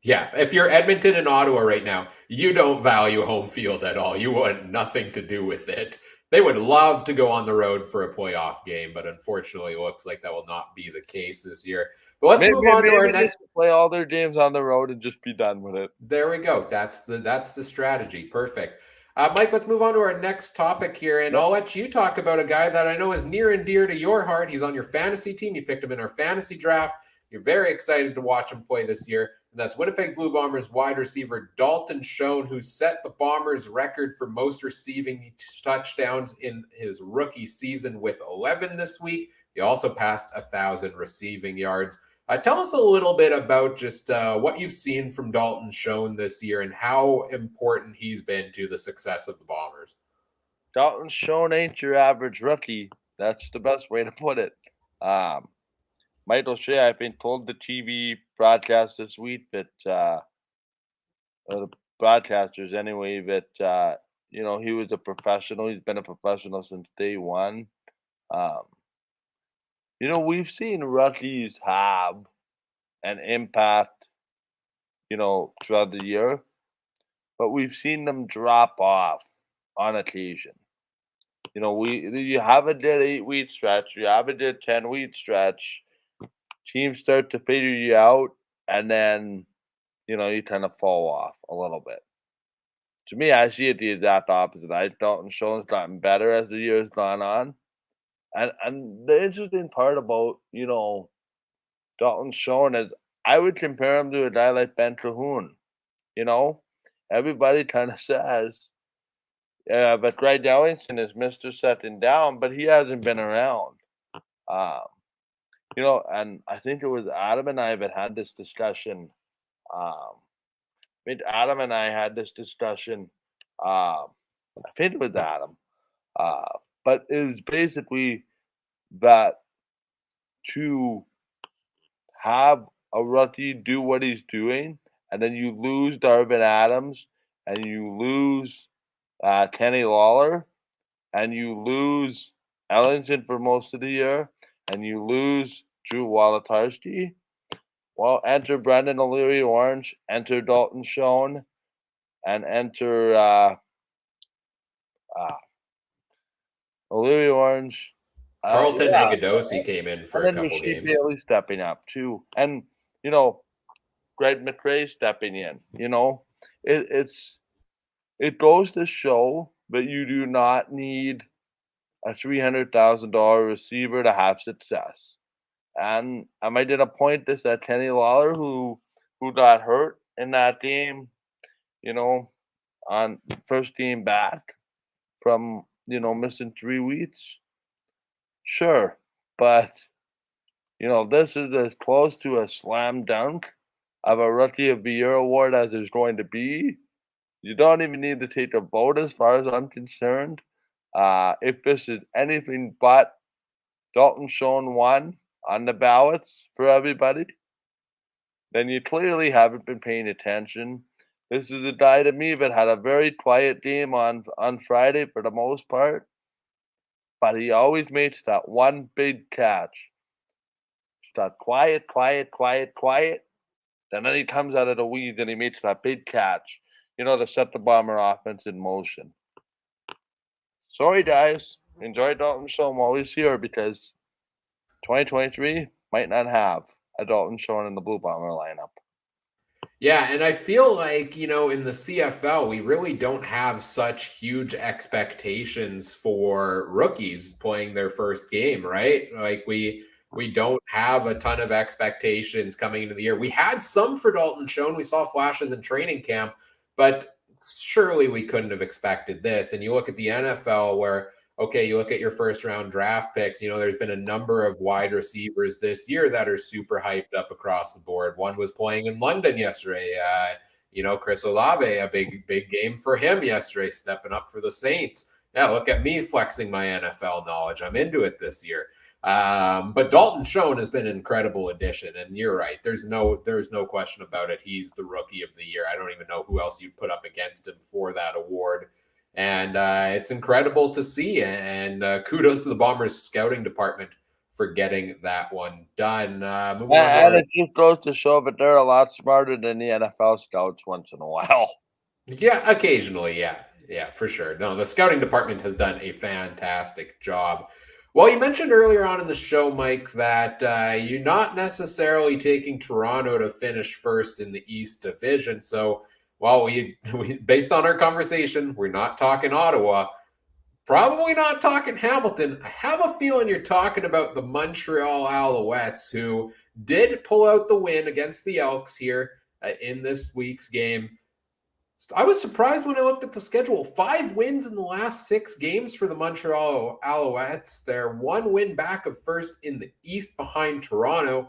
[SPEAKER 1] Yeah, if you're Edmonton and Ottawa right now, you don't value home field at all. You want nothing to do with it. They would love to go on the road for a playoff game, but unfortunately, it looks like that will not be the case this year. But let's move on to our
[SPEAKER 2] maybe they
[SPEAKER 1] next.
[SPEAKER 2] should play all their games on the road and just be done with it.
[SPEAKER 1] There we go. That's the strategy. Perfect. Mike, let's move on to our next topic here, and
[SPEAKER 2] Yep.
[SPEAKER 1] I'll let you talk about a guy that I know is near and dear to your heart. He's on your fantasy team. You picked him in our fantasy draft. You're very excited to watch him play this year, and that's Winnipeg Blue Bombers wide receiver Dalton Schoen, who set the Bombers record for most receiving touchdowns in his rookie season with 11 this week. He also passed 1,000 receiving yards. Tell us a little bit about just what you've seen from Dalton Schoen this year and how important he's been to the success of the Bombers.
[SPEAKER 2] Dalton Schoen ain't your average rookie. That's the best way to put it. Um, Michael Shea, I've been told the TV broadcast this week that, or the broadcasters anyway, that, he was a professional. He's been a professional since day one. Um, we've seen rookies have an impact, throughout the year, but we've seen them drop off on occasion. You have a good 8-week stretch, you have a good 10-week stretch, teams start to figure you out, and then you kind of fall off a little bit. To me, I see it the exact opposite. I Dalton Schoen's gotten better as the years gone on, and the interesting part about Dalton Schoen is I would compare him to a guy like Ben Cahoon. You know, everybody kind of says, yeah, but Greg Ellington is Mr. Second Down, but he hasn't been around. Um, and I think it was Adam and I that had this discussion. Um, Adam and I had this discussion. I think it was Adam. Uh, but it was basically that to have a rookie do what he's doing, and then you lose Darvin Adams, and you lose Kenny Lawler, and you lose Ellington for most of the year, and you lose Drew Wolatarski. Well, enter Brendan O'Leary Orange, enter Dalton Schoen, and enter uh, O'Leary Orange.
[SPEAKER 1] Carlton
[SPEAKER 2] Yeah,
[SPEAKER 1] Hagadosi came in
[SPEAKER 2] and
[SPEAKER 1] for a
[SPEAKER 2] then
[SPEAKER 1] couple
[SPEAKER 2] Rasheed
[SPEAKER 1] games.
[SPEAKER 2] Bailey stepping up too, and you know Greg McRae stepping in. It goes to show that you do not need a $300,000 receiver to have success. And I might did a point this at Kenny Lawler who got hurt in that game, you know, on first game back from missing 3 weeks. Sure, but this is as close to a slam dunk of a Rookie of the Year award as there's going to be. You don't even need to take a vote as far as I'm concerned. If this is anything but Dalton Schoen won on the ballots for everybody, then you clearly haven't been paying attention. This is a guy to me that had a very quiet game on Friday for the most part, but he always makes that one big catch. Start quiet, quiet, quiet, quiet. And then he comes out of the weeds and he makes that big catch, to set the Bomber offense in motion. Sorry, guys. Enjoy Dalton Schoen while he's here because 2023 might not have a Dalton Schoen in the Blue Bomber lineup.
[SPEAKER 1] Yeah, and I feel like, in the CFL, we really don't have such huge expectations for rookies playing their first game, right? Like we don't have a ton of expectations coming into the year. We had some for Dalton Schoen. We saw flashes in training camp, but surely we couldn't have expected this. And you look at the NFL where okay, you look at your first round draft picks, there's been a number of wide receivers this year that are super hyped up across the board. One was playing in London yesterday. Chris Olave, a big game for him yesterday, stepping up for the Saints. Yeah, look at me flexing my NFL knowledge. I'm into it this year. But Dalton Schoen has been an incredible addition, and you're right. There's no question about it. He's the rookie of the year. I don't even know who else you'd put up against him for that award. And it's incredible to see. And kudos to the Bombers scouting department for getting that one done. Moving on to
[SPEAKER 2] And it just goes to show that they're a lot smarter than the NFL scouts once in a while.
[SPEAKER 1] Yeah, occasionally. Yeah, for sure. No, the scouting department has done a fantastic job. Well, you mentioned earlier on in the show, Mike, that you're not necessarily taking Toronto to finish first in the East Division. So, well, we based on our conversation, we're not talking Ottawa. Probably not talking Hamilton. I have a feeling you're talking about the Montreal Alouettes, who did pull out the win against the Elks here in this week's game. I was surprised when I looked at the schedule. 5 wins in the last 6 games for the Montreal Alouettes. They're 1 win back of first in the East behind Toronto.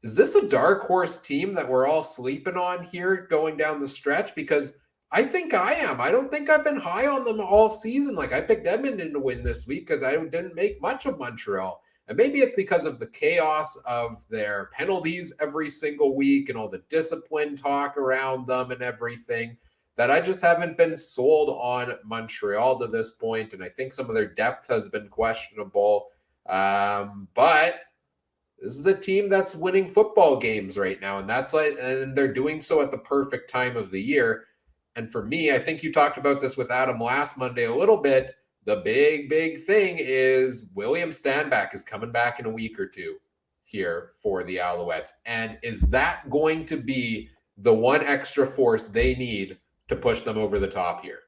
[SPEAKER 1] Is this a dark horse team that we're all sleeping on here going down the stretch? Because I think I am. I don't think I've been high on them all season. Like I picked Edmonton to win this week because I didn't make much of Montreal. And maybe it's because of the chaos of their penalties every single week and all the discipline talk around them and everything that I just haven't been sold on Montreal to this point. And I think some of their depth has been questionable. But this is a team that's winning football games right now, and they're doing so at the perfect time of the year. And for me, I think you talked about this with Adam last Monday a little bit. The big thing is William Stanback is coming back in a week or two here for the Alouettes. And is that going to be the one extra force they need to push them over the top here?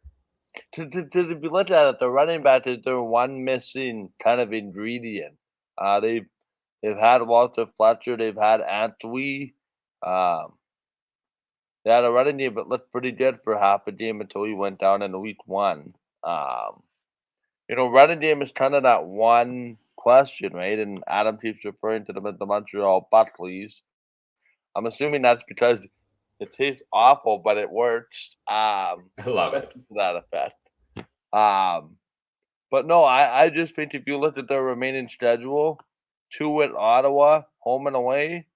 [SPEAKER 2] To be looked at it, the running back is their one missing kind of ingredient. They've had Walter Fletcher, they've had Antwi. They had a running game, but looked pretty good for half a game until he went down in week 1. Running game is kind of that one question, right? And Adam keeps referring to them as the Montreal Buckleys. I'm assuming that's because it tastes awful, but it works.
[SPEAKER 1] I love it.
[SPEAKER 2] To that effect. But no, I just think if you look at their remaining schedule, 2 with Ottawa, home and away,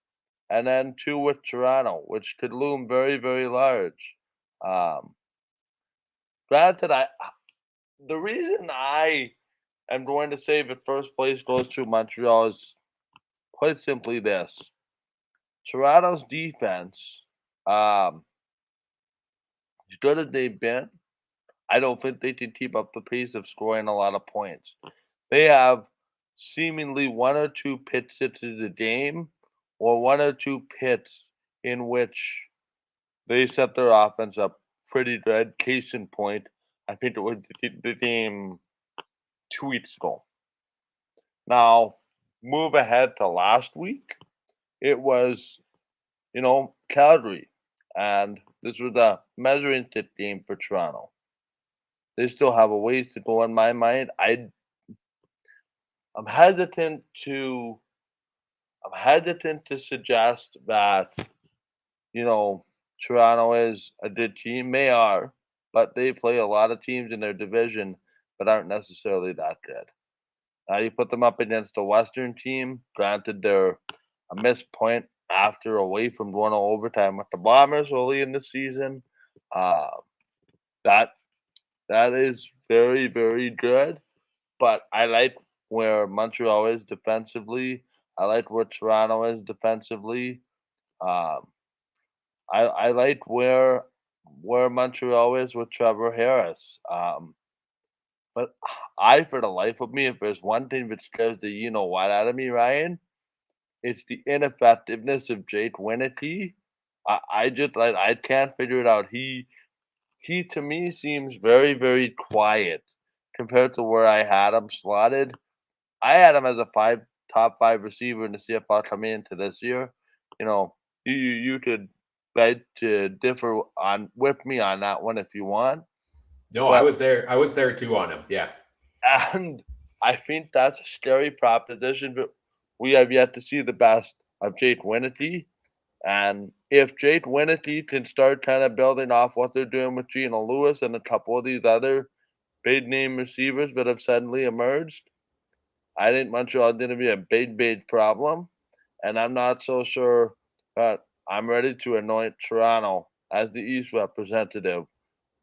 [SPEAKER 2] and then 2 with Toronto, which could loom very, very large. Granted, the reason I am going to say that first place goes to Montreal is quite simply this. Toronto's defense, as good as they've been, I don't think they can keep up the pace of scoring a lot of points. They have seemingly 1 or 2 pitch hits a game, or 1 or 2 pits in which they set their offense up pretty good. Case in point, I think it was the game 2 weeks ago. Now, move ahead to last week. It was, Calgary, and this was a measuring stick game for Toronto. They still have a ways to go in my mind. I'm hesitant to suggest that, Toronto is a good team. They are, but they play a lot of teams in their division that aren't necessarily that good. You put them up against a Western team. Granted, they're a missed point after away from going to overtime with the Bombers early in the season. Uh, that that is very, very good. But I like where Montreal is defensively. I like where Toronto is defensively. Um, I like where Montreal is with Trevor Harris. But for the life of me, if there's one thing that scares the you know what out of me, Ryan, it's the ineffectiveness of Jake Winnety. I just like I can't figure it out. He to me seems very, very quiet compared to where I had him slotted. I had him as a top five receiver in the CFL coming into this year. You know, you could beg to differ on with me on that one if you want.
[SPEAKER 1] No, I
[SPEAKER 2] But
[SPEAKER 1] was there. I was there too on him. Yeah.
[SPEAKER 2] and I think that's a scary proposition, but we have yet to see the best of Jake Winnety. And if Jake Winnety can start kind of building off what they're doing with Gino Lewis and a couple of these other big name receivers that have suddenly emerged, I think Montreal is going to be a big, big problem. And I'm not so sure that I'm ready to anoint Toronto as the East representative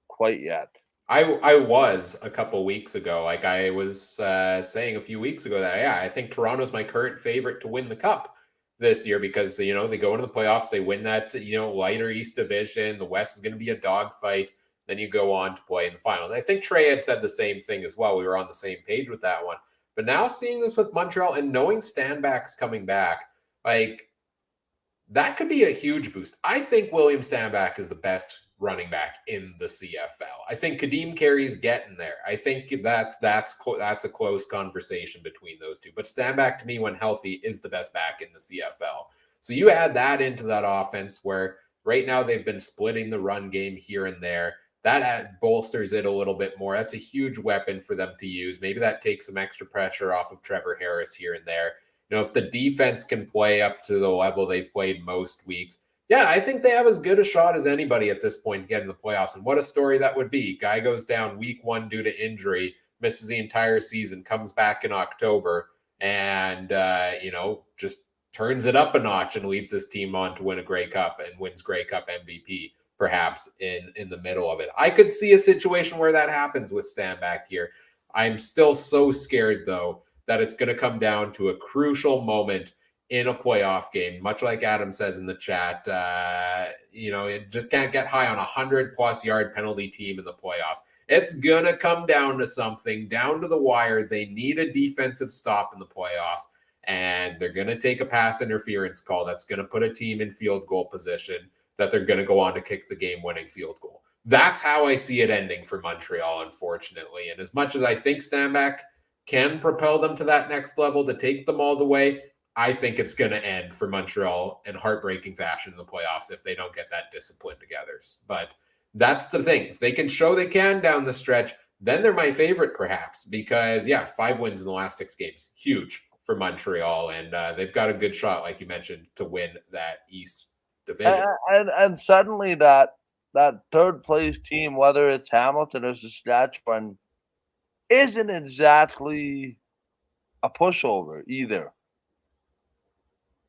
[SPEAKER 2] quite yet.
[SPEAKER 1] I was a couple weeks ago. Like I was saying a few weeks ago that yeah, I think Toronto's my current favorite to win the cup this year because they go into the playoffs, they win that lighter East division. The West is going to be a dogfight. Then you go on to play in the finals. I think Trey had said the same thing as well. We were on the same page with that one. But now seeing this with Montreal and knowing Stanback's coming back, like that could be a huge boost. I think William Stanback is the best running back in the CFL. I think Kadeem Carey's getting there. I think that's a close conversation between those two. But Stanback to me, when healthy, is the best back in the CFL. So you add that into that offense where right now they've been splitting the run game here and there. That bolsters it a little bit more. That's a huge weapon for them to use. Maybe that takes some extra pressure off of Trevor Harris here and there. If the defense can play up to the level they've played most weeks, yeah, I think they have as good a shot as anybody at this point to get in the playoffs. And what a story that would be. Guy goes down week 1 due to injury, misses the entire season, comes back in October, and, just turns it up a notch and leads this team on to win a Grey Cup and wins Grey Cup MVP, perhaps in the middle of it. I could see a situation where that happens with Stanback here. I'm still so scared, though, that it's going to come down to a crucial moment in a playoff game, much like Adam says in the chat. It just can't get high on a 100+ yard penalty team in the playoffs. It's going to come down to something, down to the wire. They need a defensive stop in the playoffs, and they're going to take a pass interference call that's going to put a team in field goal position that they're going to go on to kick the game-winning field goal. That's how I see it ending for Montreal, unfortunately. And as much as I think Stanback can propel them to that next level to take them all the way, I think it's going to end for Montreal in heartbreaking fashion in the playoffs if they don't get that discipline together. But that's the thing. If they can show they can down the stretch, then they're my favorite perhaps because, 5 wins in the last 6 games. Huge for Montreal. And they've got a good shot, like you mentioned, to win that East division.
[SPEAKER 2] And suddenly that third place team, whether it's Hamilton or Saskatchewan, isn't exactly a pushover either.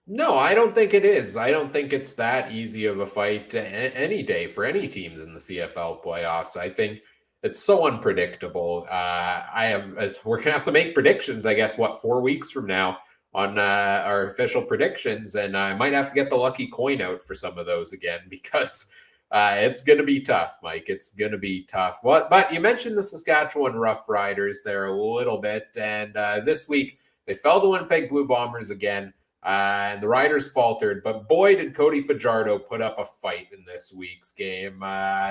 [SPEAKER 1] No, I don't think it is. I don't think it's that easy of a fight any day for any teams in the CFL playoffs. I think it's so unpredictable. We're gonna have to make predictions, I guess. 4 weeks from now on our official predictions, and I might have to get the lucky coin out for some of those again because it's going to be tough, Mike. It's going to be tough. But you mentioned the Saskatchewan Rough Riders there a little bit, and this week they fell to Winnipeg Blue Bombers again. And the Riders faltered, but boy, did Cody Fajardo put up a fight in this week's game.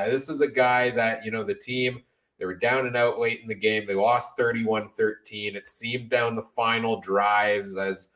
[SPEAKER 1] This is a guy that, the team, they were down and out late in the game. They lost 31-13. It seemed down the final drives as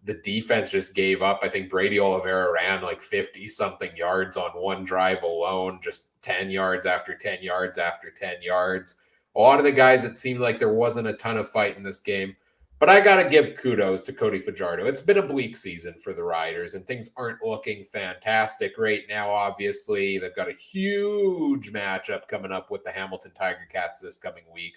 [SPEAKER 1] the defense just gave up. I think Brady Oliveira ran like 50-something yards on one drive alone, just 10 yards after 10 yards after 10 yards. A lot of the guys, it seemed like there wasn't a ton of fight in this game. But I got to give kudos to Cody Fajardo. It's been a bleak season for the Riders, and things aren't looking fantastic right now, obviously. They've got a huge matchup coming up with the Hamilton Tiger Cats this coming week.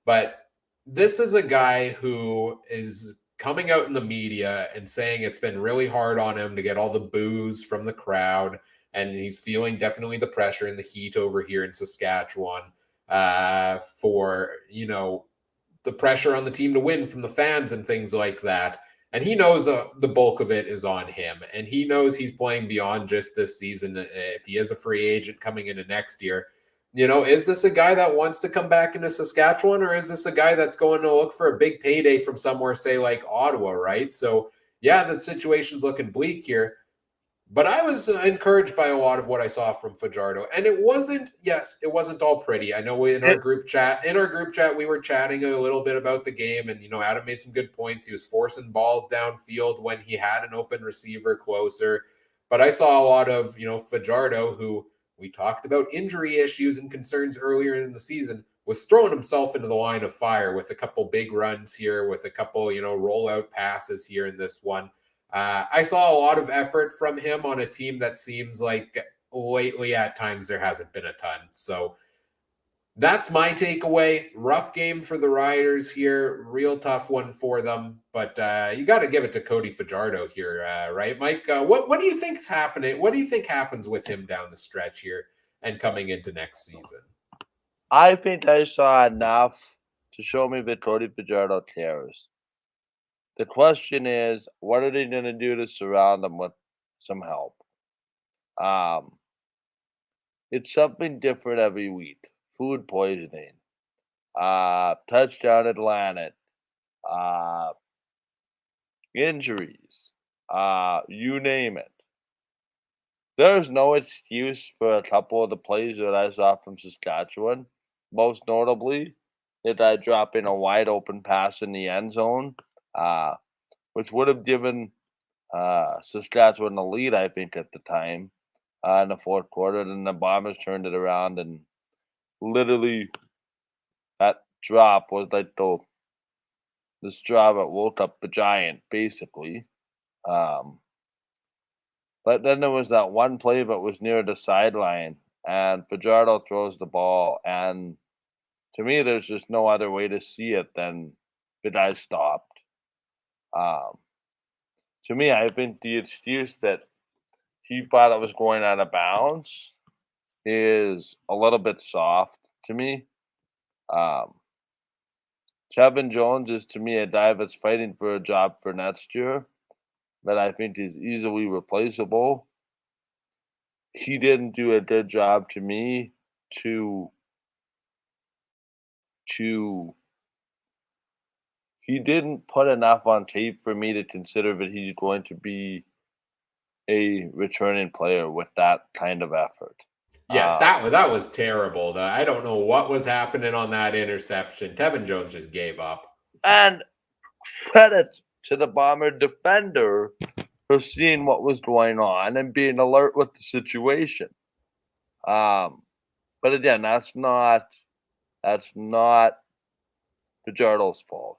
[SPEAKER 1] But this is a guy who is coming out in the media and saying it's been really hard on him to get all the boos from the crowd, and he's feeling definitely the pressure and the heat over here in Saskatchewan for, the pressure on the team to win from the fans and things like that. And he knows the bulk of it is on him. And he knows he's playing beyond just this season. If he is a free agent coming into next year, is this a guy that wants to come back into Saskatchewan, or is this a guy that's going to look for a big payday from somewhere, say like Ottawa, right? So yeah, the situation's looking bleak here. But I was encouraged by a lot of what I saw from Fajardo, and it wasn't all pretty. I know in our group chat, we were chatting a little bit about the game, and Adam made some good points. He was forcing balls downfield when he had an open receiver closer, but I saw a lot of Fajardo, who we talked about injury issues and concerns earlier in the season, was throwing himself into the line of fire with a couple big runs here, with a couple rollout passes here in this one. I saw a lot of effort from him on a team that seems like lately at times there hasn't been a ton. So that's my takeaway. Rough game for the Riders here. Real tough one for them. But you got to give it to Cody Fajardo here, right, Mike? What do you think's happening? What do you think happens with him down the stretch here and coming into next season?
[SPEAKER 2] I think I saw enough to show me that Cody Fajardo cares. The question is, what are they going to do to surround them with some help? It's something different every week. Food poisoning, touchdown Atlantic, injuries, you name it. There's no excuse for a couple of the plays that I saw from Saskatchewan, most notably the guy dropping a wide open pass in the end zone, which would have given Saskatchewan the lead, I think, at the time in the fourth quarter. Then the Bombers turned it around, and literally that drop was like the straw that woke up the giant, basically. But then there was that one play that was near the sideline, and Fajardo throws the ball, and to me, there's just no other way to see it than the guy stopped. To me, I think the excuse that he thought it was going out of bounds is a little bit soft to me. Kevin Jones is, to me, a guy that's fighting for a job for next year that I think is easily replaceable. He didn't do a good job to me to he didn't put enough on tape for me to consider that he's going to be a returning player with that kind of effort.
[SPEAKER 1] Yeah, that was terrible. I don't know what was happening on that interception. Tevin Jones just gave up.
[SPEAKER 2] And credit to the Bomber defender for seeing what was going on and being alert with the situation. But again, that's not Fajardo's fault.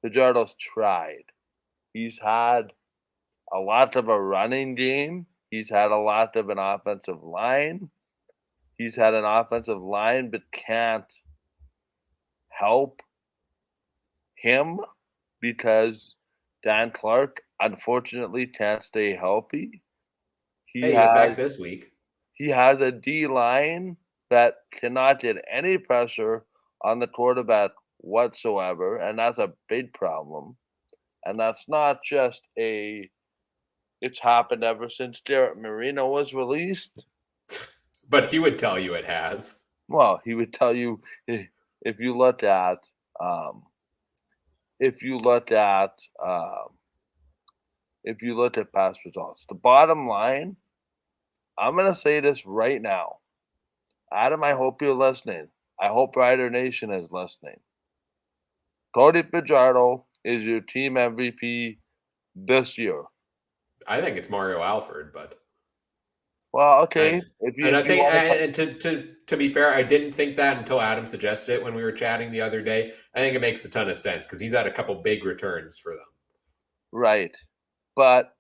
[SPEAKER 2] Fajardo's tried. He's had a lot of a running game. He's had a lot of an offensive line. He's had an offensive line but can't help him because Dan Clark, unfortunately, can't stay healthy.
[SPEAKER 1] He's back this week.
[SPEAKER 2] He has a D line that cannot get any pressure on the quarterback whatsoever, and that's a big problem. And that's not just it's happened ever since Garrett Marino was released.
[SPEAKER 1] But he would tell you it has.
[SPEAKER 2] Well, he would tell you if you look at past results. The bottom line, I'm gonna say this right now. Adam, I hope you're listening. I hope Rider Nation is listening. Cody Fajardo is your team MVP this year.
[SPEAKER 1] I think it's Mario Alford, but
[SPEAKER 2] well, okay.
[SPEAKER 1] To be fair, I didn't think that until Adam suggested it when we were chatting the other day. I think it makes a ton of sense because he's had a couple big returns for them.
[SPEAKER 2] Right, but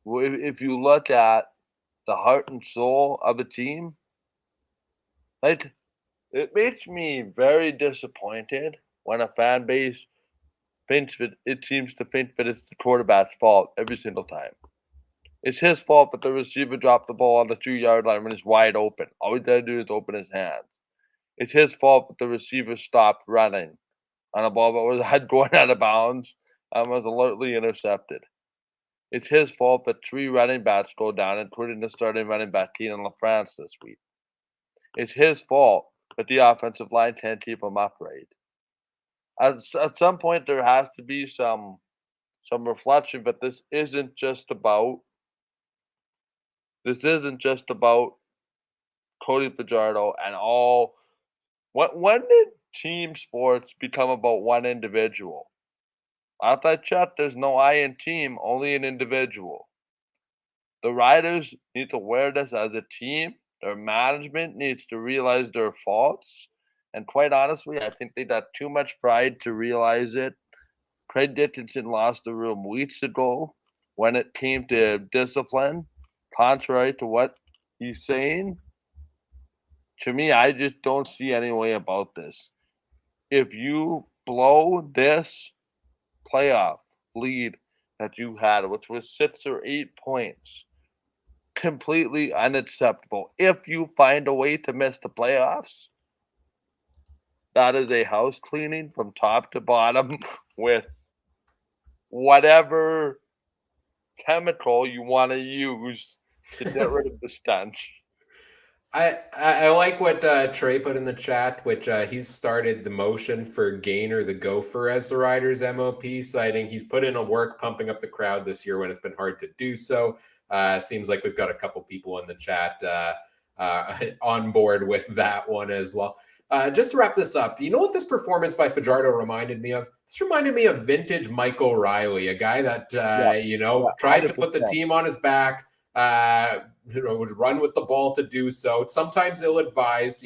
[SPEAKER 2] if you look at the heart and soul of a team, it makes me very disappointed when a fan base it seems to think that it's the quarterback's fault every single time. It's his fault that the receiver dropped the ball on the 2-yard line when it's wide open. All he had to do is open his hands. It's his fault that the receiver stopped running on a ball that was had going out of bounds and was alertly intercepted. It's his fault that 3 running backs go down, including the starting running back Keenan LaFrance this week. It's his fault that the offensive line can't keep him upright. At some point, there has to be some reflection, but this isn't just about Cody Fajardo and all. When did team sports become about one individual? At that chat, there's no I in team, only an individual. The riders need to wear this as a team. Their management needs to realize their faults. And quite honestly, I think they got too much pride to realize it. Craig Dickinson lost the room weeks ago when it came to discipline, contrary to what he's saying. To me, I just don't see any way about this. If you blow this playoff lead that you had, which was 6 or 8 points, completely unacceptable. If you find a way to miss the playoffs, that is a house cleaning from top to bottom with whatever chemical you want to use to get rid of the stench.
[SPEAKER 1] I like what Trey put in the chat, which he's started the motion for Gainer the Gopher as the Riders MOP, citing he's put in a work pumping up the crowd this year when it's been hard to do so. Seems like we've got a couple people in the chat on board with that one as well. Just to wrap this up, you know what this performance by Fajardo reminded me of? This reminded me of vintage Michael Riley, a guy that, tried to put the team on his back, would run with the ball to do so. Sometimes ill-advised,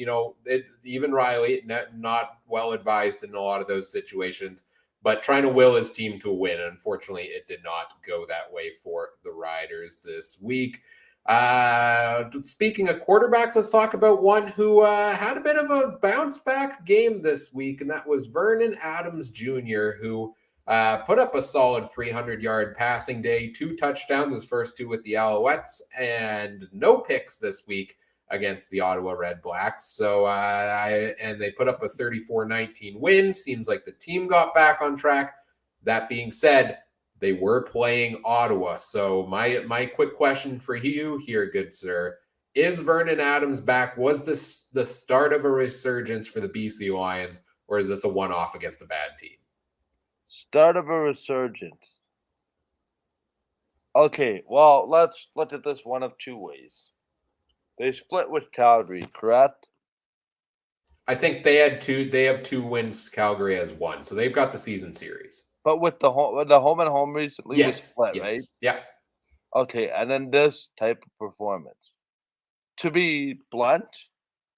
[SPEAKER 1] even Riley, not well-advised in a lot of those situations, but trying to will his team to win. Unfortunately, it did not go that way for the Riders this week. Speaking of quarterbacks, let's talk about one who had a bit of a bounce back game this week, and that was Vernon Adams Jr., who put up a solid 300-yard passing day, 2 touchdowns, his first 2 with the Alouettes, and no picks this week against the Ottawa Redblacks. So, and they put up a 34-19 win. Seems like the team got back on track. That being said, they were playing Ottawa. So my quick question for you here, good sir, is Vernon Adams back? Was this the start of a resurgence for the BC Lions, or is this a one-off against a bad team?
[SPEAKER 2] Start of a resurgence. Okay, well, let's look at this one of 2 ways. They split with Calgary, correct?
[SPEAKER 1] I think they have 2 wins. Calgary has 1, so they've got the season series.
[SPEAKER 2] But with the home and home recently, yes, was split, yes, right?
[SPEAKER 1] Yeah.
[SPEAKER 2] Okay, and then this type of performance. To be blunt,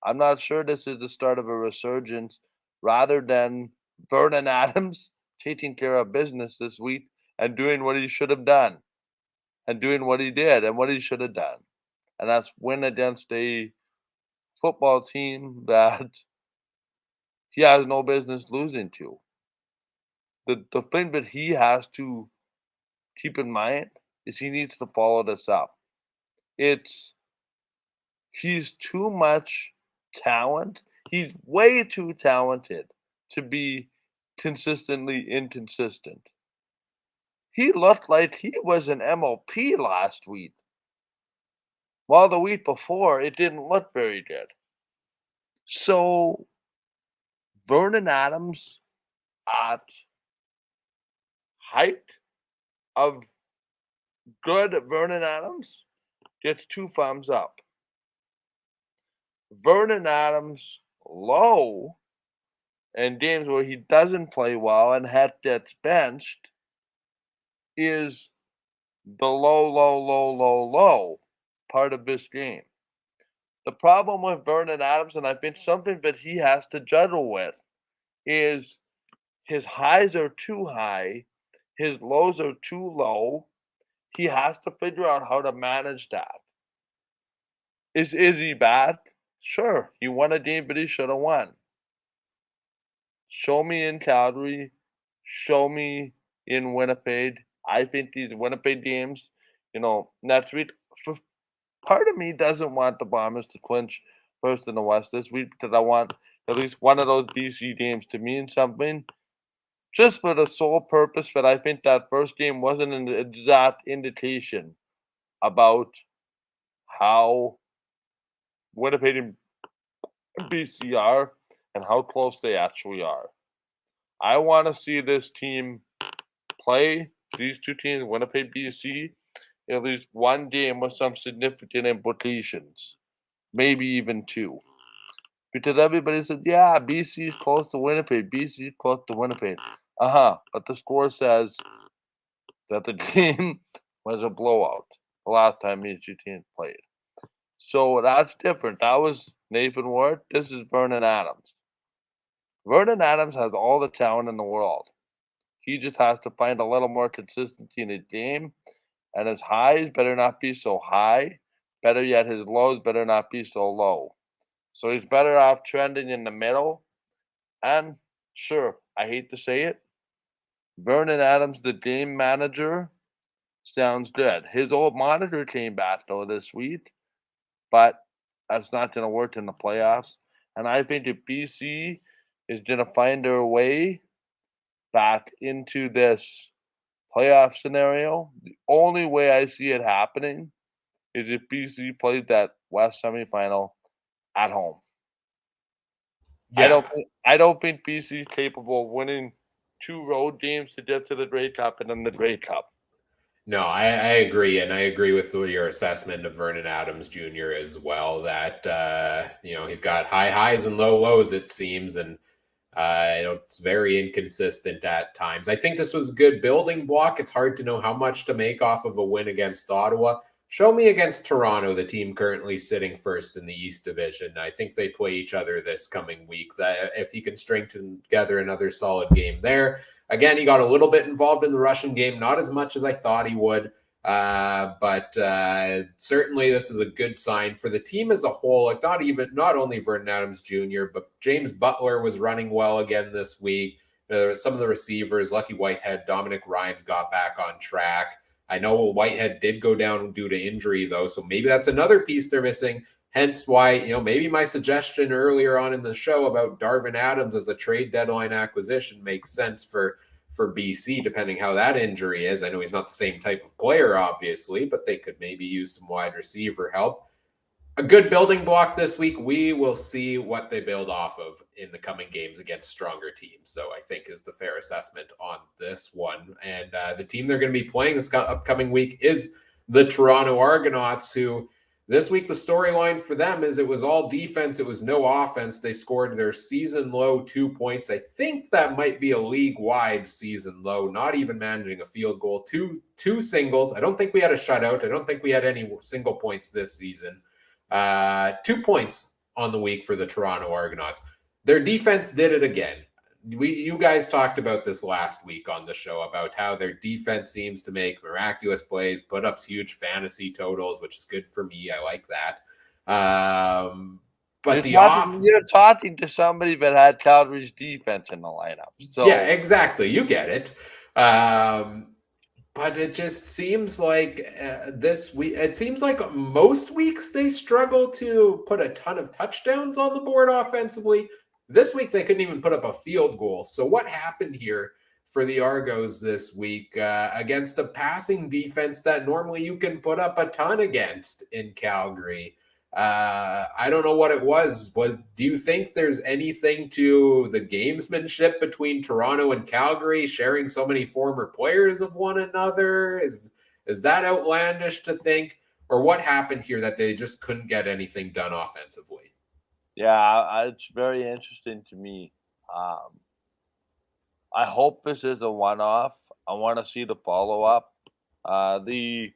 [SPEAKER 2] I'm not sure this is the start of a resurgence, rather than Vernon Adams taking care of business this week and doing what he should have done, and doing what he did and what he should have done, and that's win against a football team that he has no business losing to. The thing that he has to keep in mind is he needs to follow this up. He's too much talent. He's way too talented to be consistently inconsistent. He looked like he was an MOP last week, while the week before it didn't look very good. So Vernon Adams at height of good Vernon Adams gets 2 thumbs up. Vernon Adams low in games where he doesn't play well and gets benched is the low part of this game. The problem with Vernon Adams, and I think something that he has to juggle with, is his highs are too high, his lows are too low. He has to figure out how to manage that. Is he bad? Sure, he won a game, but he should have won. Show me in Calgary. show me in Winnipeg. I think these Winnipeg games, next week, part of me doesn't want the Bombers to clinch first in the West this week because I want at least one of those BC games to mean something. Just for the sole purpose that I think that first game wasn't an exact indication about how Winnipeg and BC are and how close they actually are. I want to see this team play, these two teams, Winnipeg, BC, at least one game with some significant implications, maybe even two. Because everybody said, yeah, BC is close to Winnipeg, BC is close to Winnipeg. But the score says that the game was a blowout the last time these two teams played. So that's different. That was Nathan Ward. This is Vernon Adams. Vernon Adams has all the talent in the world. He just has to find a little more consistency in his game, and his highs better not be so high. Better yet, his lows better not be so low. So he's better off trending in the middle. And sure, I hate to say it, Vernon Adams, the game manager, sounds good. His old monitor came back though this week, but that's not going to work in the playoffs. And I think if BC is going to find their way back into this playoff scenario, the only way I see it happening is if BC plays that West semifinal at home.
[SPEAKER 1] Yeah.
[SPEAKER 2] I don't think BC is capable of winning 2 road games to get to the Grey Cup and then the Grey Cup.
[SPEAKER 1] No, I agree, and I agree with your assessment of Vernon Adams Jr. as well. That he's got high highs and low lows, it seems, and it's very inconsistent at times. I think this was a good building block. It's hard to know how much to make off of a win against Ottawa. Show me against Toronto, the team currently sitting first in the East Division. I think they play each other this coming week. That if he can string together another solid game there. Again, he got a little bit involved in the Russian game, not as much as I thought he would. But certainly this is a good sign for the team as a whole. Like not only Vernon Adams Jr., but James Butler was running well again this week. Some of the receivers, Lucky Whitehead, Dominic Rhymes got back on track. I know Whitehead did go down due to injury, though, so maybe that's another piece they're missing. Hence why, maybe my suggestion earlier on in the show about Darvin Adams as a trade deadline acquisition makes sense for BC, depending how that injury is. I know he's not the same type of player, obviously, but they could maybe use some wide receiver help. A good building block this week. We will see what they build off of in the coming games against stronger teams. So I think is the fair assessment on this one. And the team they're going to be playing this upcoming week is the Toronto Argonauts, who this week the storyline for them is it was all defense. It was no offense. They scored their season low 2 points. I think that might be a league-wide season low, not even managing a field goal. Two singles. I don't think we had a shutout. I don't think we had any single points this season. 2 points on the week for the Toronto Argonauts. Their defense did it again. You guys talked about this last week on the show about how their defense seems to make miraculous plays, put up huge fantasy totals, which is good for me. I like that. But
[SPEAKER 2] you're talking to somebody that had Calgary's defense in the lineup. So
[SPEAKER 1] yeah, exactly. You get it. But it just seems like this week, it seems like most weeks they struggle to put a ton of touchdowns on the board offensively. This week, they couldn't even put up a field goal. So what happened here for the Argos this week against a passing defense that normally you can put up a ton against in Calgary? I don't know what it was. Do you think there's anything to the gamesmanship between Toronto and Calgary, sharing so many former players of one another? Is that outlandish to think? Or what happened here that they just couldn't get anything done offensively?
[SPEAKER 2] Yeah, it's very interesting to me. I hope this is a one-off. I want to see the follow-up. The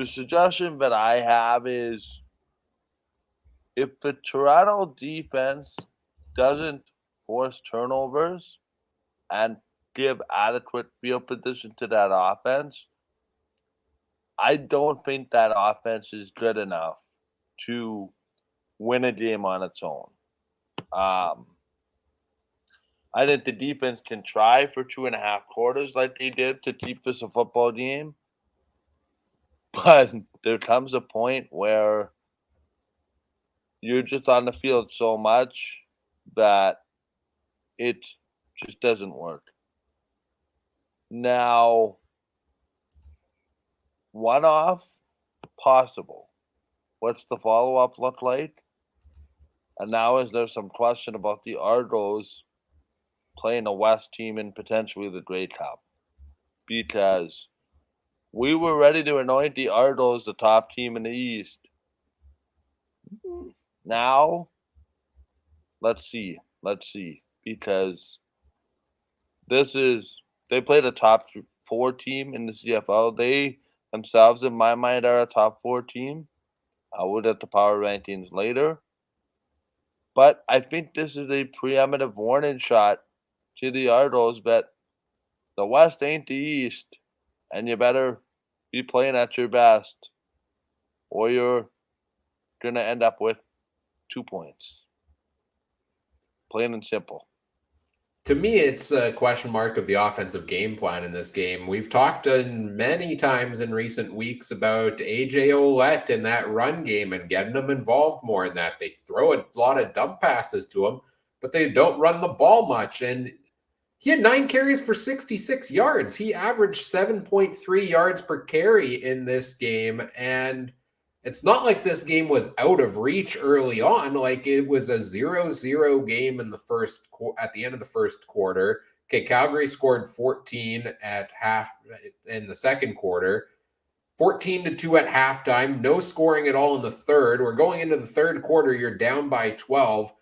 [SPEAKER 2] suggestion that I have is if the Toronto defense doesn't force turnovers and give adequate field position to that offense, I don't think that offense is good enough to win a game on its own. I think the defense can try for 2.5 quarters like they did to keep this a football game. But there comes a point where you're just on the field so much that it just doesn't work. Now, one-off, possible. What's the follow-up look like? And now is there some question about the Argos playing a West team in potentially the Grey Cup? Because we were ready to anoint the Argos the top team in the East. Now, let's see. Because they played a top 4 team in the CFL. They themselves, in my mind, are a top 4 team. I will get the power rankings later. But I think this is a preeminent warning shot to the Argos that the West ain't the East, and you better be playing at your best, or you're going to end up with 2 points. Plain and simple.
[SPEAKER 1] To me, it's a question mark of the offensive game plan in this game. We've talked many times in recent weeks about AJ Ouellette in that run game and getting him involved more in that. They throw a lot of dump passes to him, but they don't run the ball much. And he had 9 carries for 66 yards. He averaged 7.3 yards per carry in this game. And it's not like this game was out of reach early on. Like, it was a 0-0 game at the end of the first quarter. Okay, Calgary scored 14 at half in the second quarter, 14-2 at halftime. No scoring at all in the third. We're going into the third quarter. You're down by 12.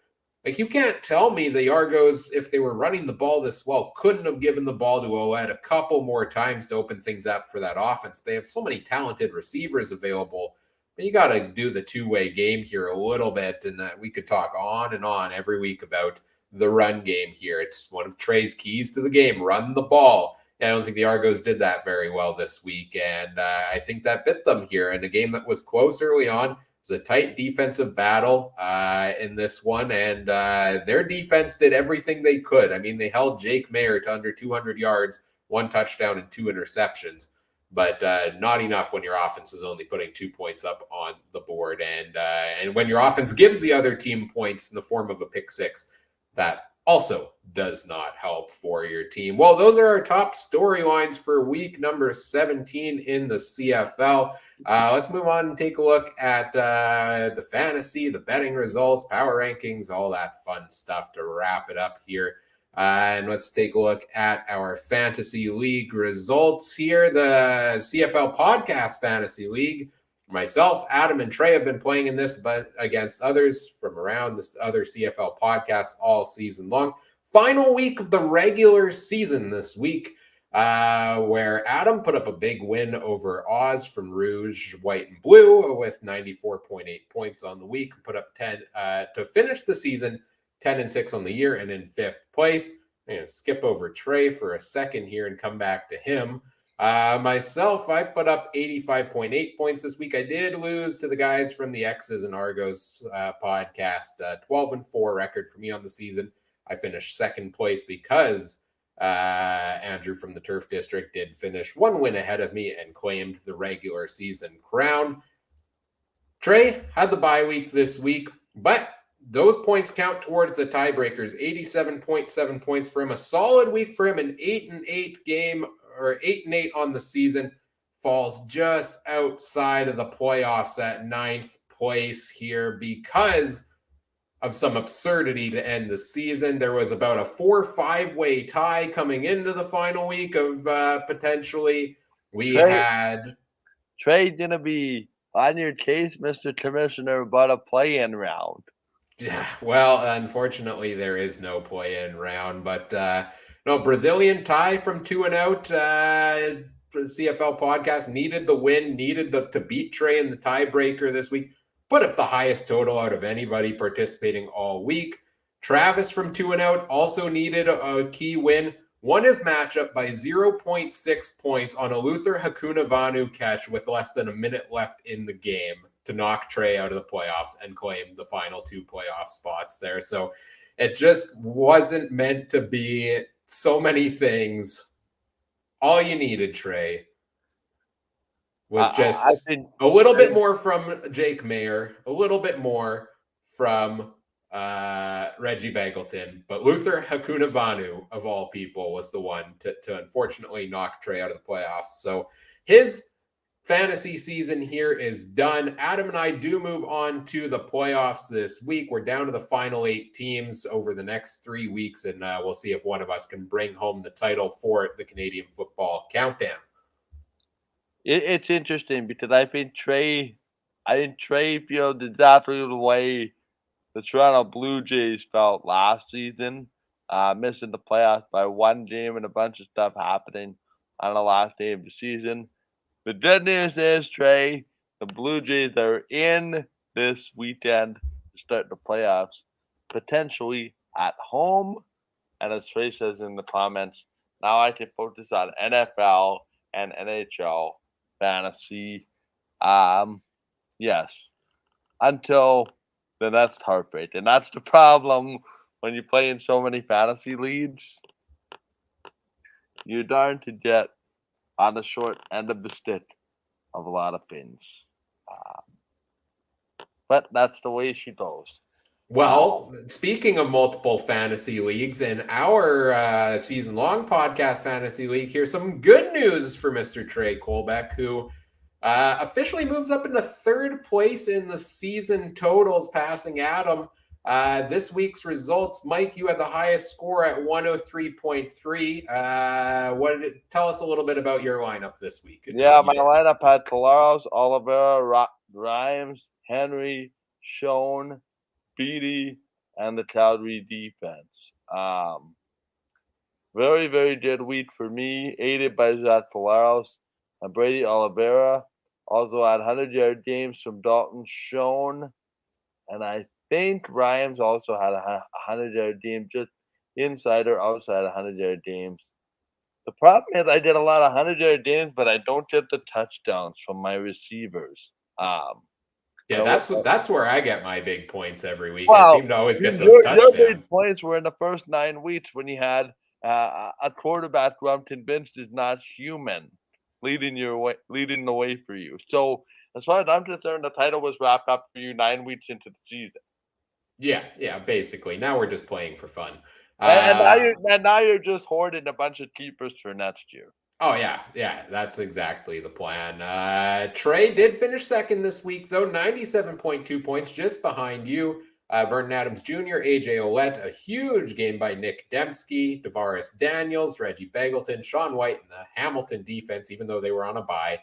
[SPEAKER 1] Like, you can't tell me the Argos, if they were running the ball this well, couldn't have given the ball to Ouellette a couple more times to open things up for that offense. They have so many talented receivers available. But you got to do the two-way game here a little bit, and we could talk on and on every week about the run game here. It's one of Trey's keys to the game, run the ball. And I don't think the Argos did that very well this week, and I think that bit them here in a game that was close early on. It was a tight defensive battle in this one, and their defense did everything they could. I mean, they held Jake Mayer to under 200 yards, 1 touchdown, and 2 interceptions. But not enough when your offense is only putting 2 points up on the board. And when your offense gives the other team points in the form of a pick six, that also does not help for your team. Well, those are our top storylines for week number 17 in the CFL. Let's move on and take a look at the fantasy, the betting results, power rankings, all that fun stuff to wrap it up here. And let's take a look at our fantasy league results here. The CFL Podcast Fantasy League. Myself, Adam, and Trey have been playing in this, but against others from around this other CFL podcast all season long. Final week of the regular season this week, where Adam put up a big win over Oz from Rouge, White, and Blue with 94.8 points on the week. Put up 10 to finish the season. 10-6 on the year and in 5th place. I'm going to skip over Trey for a second here and come back to him. Myself, I put up 85.8 points this week. I did lose to the guys from the X's and Argos podcast. 12-4 record for me on the season. I finished 2nd place because Andrew from the Turf District did finish 1 win ahead of me and claimed the regular season crown. Trey had the bye week this week, but those points count towards the tiebreakers. 87.7 points for him. A solid week for him. An 8-8 game, or 8-8 on the season. Falls just outside of the playoffs at 9th place here because of some absurdity to end the season. There was about a 4-5-way tie coming into the final week of potentially.
[SPEAKER 2] Trey gonna be on your case, Mr. Commissioner, about a play-in round.
[SPEAKER 1] Yeah, well, unfortunately, there is no play-in round, but no, Brazilian tie from 2 and out. The CFL podcast needed the win, to beat Trey in the tiebreaker this week. Put up the highest total out of anybody participating all week. Travis from 2 and out also needed a key win. Won his matchup by 0.6 points on a Luther Hakunavanu catch with less than a minute left in the game to knock Trey out of the playoffs and claim the final 2 playoff spots there. So It just wasn't meant to be so many things. All you needed, Trey, was
[SPEAKER 2] I
[SPEAKER 1] just
[SPEAKER 2] think
[SPEAKER 1] a little bit more from Jake Mayer, a little bit more from Reggie Begelton, but Luther Hakunavanu, of all people, was the one to unfortunately knock Trey out of the playoffs. So his fantasy season here is done. Adam and I do move on to the playoffs this week. We're down to the final 8 teams over the next 3 weeks, and we'll see if one of us can bring home the title for the Canadian Football Countdown.
[SPEAKER 2] it's interesting because I think Trey feels exactly the way the Toronto Blue Jays felt last season, missing the playoffs by 1 game and a bunch of stuff happening on the last day of the season. The good news is, Trey, the Blue Jays are in this weekend to start the playoffs, potentially at home. And as Trey says in the comments, now I can focus on NFL and NHL fantasy. Yes, until the next heartbreak. And that's the problem when you play in so many fantasy leagues. You're darned to get on the short end of the stick of a lot of things. But that's the way she goes.
[SPEAKER 1] Well, speaking of multiple fantasy leagues in our season-long podcast fantasy league, here's some good news for Mr. Trey Colbeck, who officially moves up into 3rd place in the season totals, passing Adam. This week's results, Mike, you had the highest score at 103.3. Tell us a little bit about your lineup this week?
[SPEAKER 2] Yeah, my lineup had Colaros, Oliveira, Rhymes, Henry, Schoen, Beatty, and the Calgary defense. Very, very good week for me, aided by Zach Colaros and Brady Oliveira. Also had 100-yard games from Dalton Schoen, and I think Rhymes also had a 100-yard game, just inside or outside 100-yard games. The problem is I did a lot of 100-yard games, but I don't get the touchdowns from my receivers.
[SPEAKER 1] Yeah, that's where I get my big points every week.
[SPEAKER 2] Well,
[SPEAKER 1] I seem to always get those touchdowns.
[SPEAKER 2] Your big points were in the first 9 weeks when you had a quarterback who I'm convinced is not human leading the way for you. So as far as I'm concerned, the title was wrapped up for you 9 weeks into the season.
[SPEAKER 1] Yeah, basically. Now we're just playing for fun.
[SPEAKER 2] And now you're just hoarding a bunch of keepers for next year.
[SPEAKER 1] Oh, yeah, that's exactly the plan. Trey did finish 2nd this week, though, 97.2 points, just behind you. Vernon Adams Jr., AJ Ouellette, a huge game by Nick Dembski, Davaris Daniels, Reggie Begelton, Sean White, and the Hamilton defense, even though they were on a bye.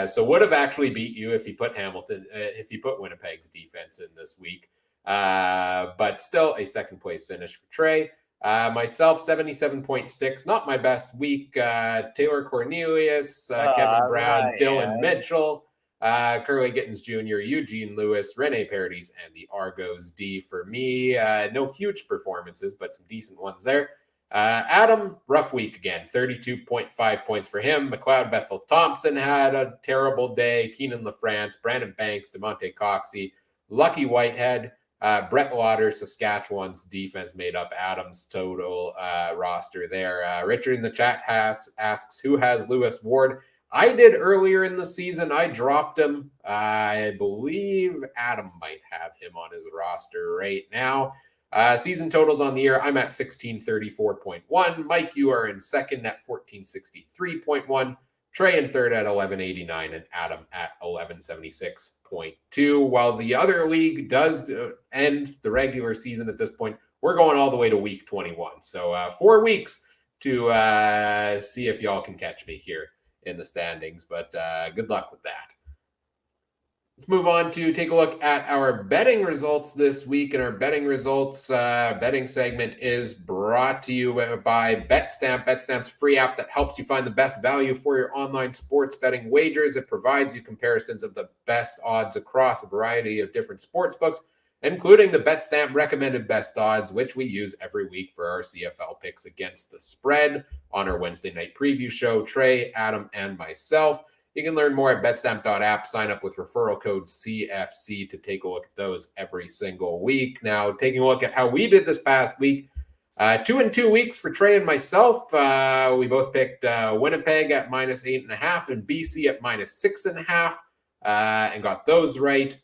[SPEAKER 1] So would have actually beat you if he put Winnipeg's defense in this week. But still a 2nd place finish for Trey. Myself, 77.6, not my best week. Taylor Cornelius, Kevin Brown, Dylan Mitchell, Curly Gittins Jr., Eugene Lewis, Rene Paredes, and the Argos D for me. No huge performances, but some decent ones there. Adam, rough week again, 32.5 points for him. McLeod Bethel Thompson had a terrible day. Keenan LaFrance, Brandon Banks, DeMonte Coxey, Lucky Whitehead, Brett Lauder, Saskatchewan's defense made up Adam's total roster there. Richard in the chat asks, who has Lewis Ward? I did earlier in the season. I dropped him. I believe Adam might have him on his roster right now. Season totals on the year, I'm at 1634.1. Mike, you are in 2nd at 1463.1. Trey in 3rd at 1189, and Adam at 1176.2. While the other league does end the regular season at this point, we're going all the way to week 21. So 4 weeks to see if y'all can catch me here in the standings, but good luck with that. Let's move on to take a look at our betting results this week. And our betting results betting segment is brought to you by Betstamp. Betstamp's free app that helps you find the best value for your online sports betting wagers. It provides you comparisons of the best odds across a variety of different sports books, including the Betstamp recommended best odds, which we use every week for our CFL picks against the spread on our Wednesday night preview show. Trey, Adam, and myself. You can learn more at betstamp.app. Sign up with referral code CFC to take a look at those every single week. Now, taking a look at how we did this past week, 2 and 2 weeks for Trey and myself. We both picked Winnipeg at -8.5 and BC at -6.5 and got those right.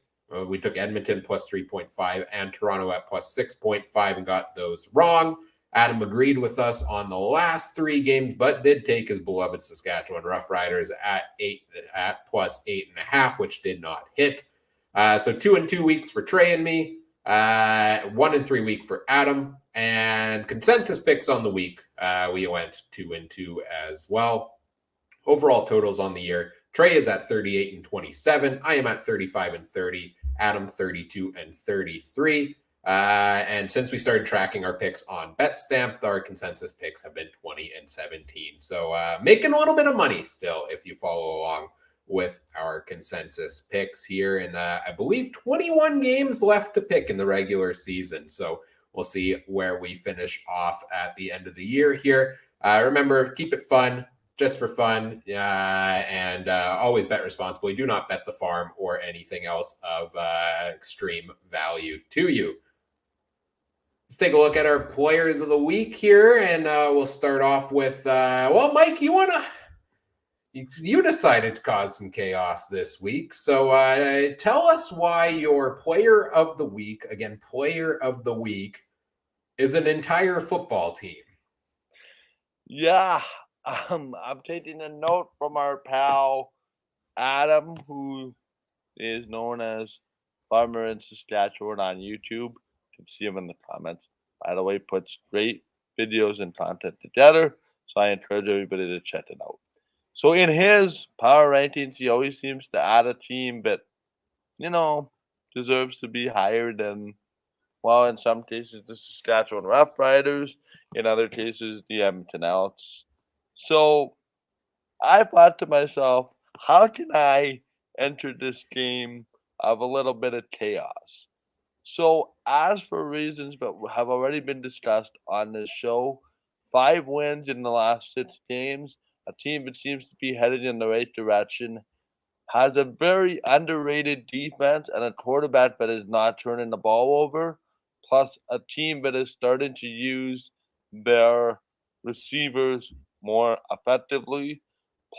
[SPEAKER 1] We took Edmonton plus 3.5 and Toronto at plus 6.5 and got those wrong. Adam agreed with us on the last 3 games, but did take his beloved Saskatchewan Roughriders at plus 8.5, which did not hit. So 2 and 2 weeks for Trey and me, 1 and 3 week for Adam, and consensus picks on the week. We went 2 and 2 as well. Overall totals on the year: Trey is at 38 and 27. I am at 35 and 30. Adam 32 and 33. And since we started tracking our picks on Betstamp, our consensus picks have been 20 and 17. So making a little bit of money still if you follow along with our consensus picks here. And I believe 21 games left to pick in the regular season. So we'll see where we finish off at the end of the year here. Remember, keep it fun, just for fun, and always bet responsibly. Do not bet the farm or anything else of extreme value to you. Let's take a look at our players of the week here, and we'll start off with, Mike, you decided to cause some chaos this week, so tell us why your player of the week, again, player of the week, is an entire football team.
[SPEAKER 2] Yeah, I'm taking a note from our pal Adam, who is known as Farmer in Saskatchewan on YouTube. You can see him in the comments. By the way, puts great videos and content together, so I encourage everybody to check it out. So in his power rankings, he always seems to add a team that, deserves to be higher than, well, in some cases, the Saskatchewan Roughriders, in other cases, the Edmonton Elks. So I thought to myself, how can I enter this game of a little bit of chaos? So, as for reasons that have already been discussed on this show, 5 wins in the last 6 games, a team that seems to be headed in the right direction, has a very underrated defense and a quarterback that is not turning the ball over, plus a team that is starting to use their receivers more effectively,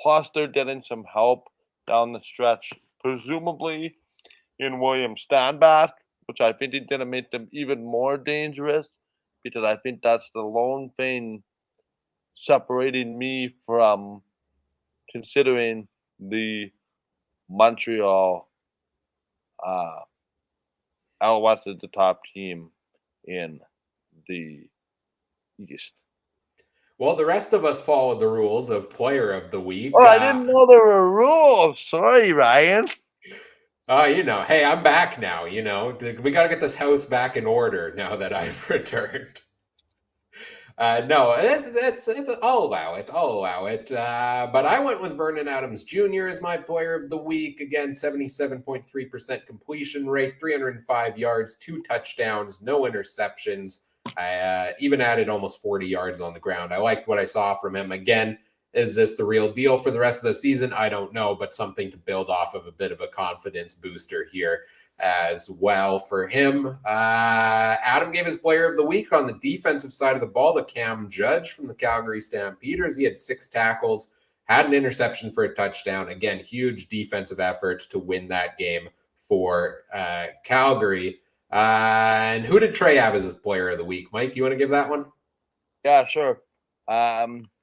[SPEAKER 2] plus they're getting some help down the stretch, presumably in William Standback, which I think is going to make them even more dangerous, because I think that's the lone thing separating me from considering the Montreal Alouettes as the top team in the East.
[SPEAKER 1] Well, the rest of us followed the rules of player of the week.
[SPEAKER 2] Oh, I didn't know there were rules. Sorry, Ryan.
[SPEAKER 1] Hey, I'm back now. We got to get this house back in order now that I've returned. No, it's I'll allow it. But I went with Vernon Adams Jr. as my player of the week. Again, 77.3% completion rate, 305 yards, 2 touchdowns, no interceptions. I even added almost 40 yards on the ground. I liked what I saw from him. Again, is this the real deal for the rest of the season? I don't know, but something to build off of, a bit of a confidence booster here as well for him. Adam gave his player of the week on the defensive side of the ball to Cam Judge from the Calgary Stampeders. He had 6 tackles, had an interception for a touchdown. Again, huge defensive effort to win that game for Calgary. And who did Trey have as his player of the week? Mike, you want to give that one?
[SPEAKER 2] Yeah, sure.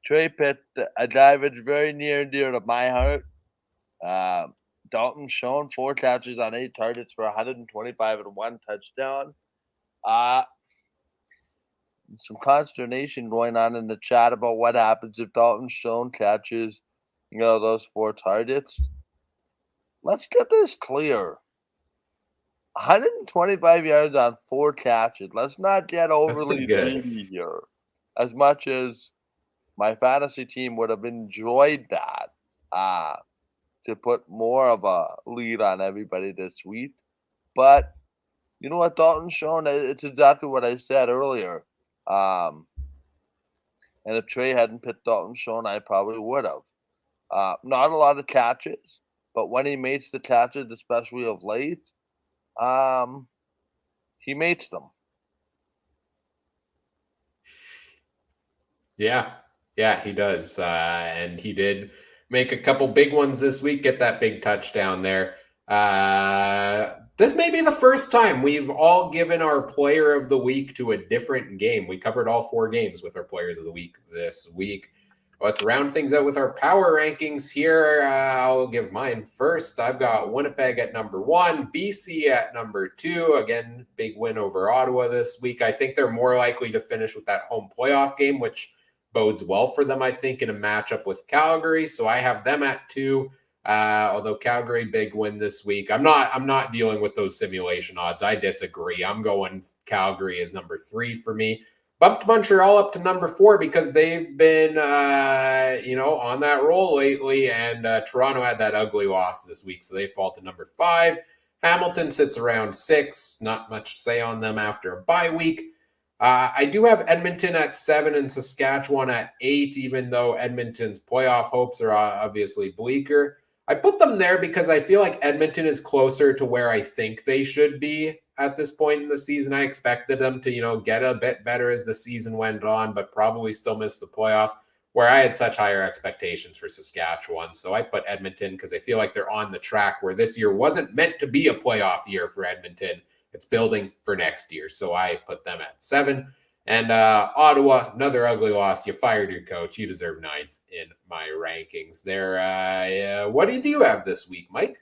[SPEAKER 2] Trey picked a guy that's very near and dear to my heart. Dalton Schoen, 4 catches on 8 targets for 125 and 1 touchdown. Some consternation going on in the chat about what happens if Dalton Schoen catches, those 4 targets. Let's get this clear. 125 yards on 4 catches. Let's not get overly greedy here. As much as my fantasy team would have enjoyed that, to put more of a lead on everybody this week. But you know what, Dalton Schoen, it's exactly what I said earlier. And if Trey hadn't picked Dalton Schoen, I probably would have. Not a lot of catches, but when he makes the catches, especially of late, he makes them.
[SPEAKER 1] Yeah, he does. And he did make a couple big ones this week, get that big touchdown there. This may be the first time we've all given our player of the week to a different game. We covered all 4 games with our players of the week this week. Let's round things out with our power rankings here. I'll give mine first. I've got Winnipeg at number 1, BC at number 2. Again, big win over Ottawa this week. I think they're more likely to finish with that home playoff game, which bodes well for them, I think, in a matchup with Calgary. So I have them at 2. Although Calgary, big win this week. I'm not dealing with those simulation odds. I disagree. I'm going Calgary as number 3 for me. Bumped Montreal up to number 4 because they've been, on that roll lately. And Toronto had that ugly loss this week, so they fall to number 5. Hamilton sits around 6. Not much to say on them after a bye week. I do have Edmonton at 7 and Saskatchewan at 8, even though Edmonton's playoff hopes are obviously bleaker. I put them there because I feel like Edmonton is closer to where I think they should be at this point in the season. I expected them to, get a bit better as the season went on, but probably still miss the playoffs, where I had such higher expectations for Saskatchewan. So I put Edmonton because I feel like they're on the track where this year wasn't meant to be a playoff year for Edmonton. It's building for next year. So I put them at 7. And Ottawa, another ugly loss. You fired your coach. You deserve 9th in my rankings there. What do you have this week, Mike?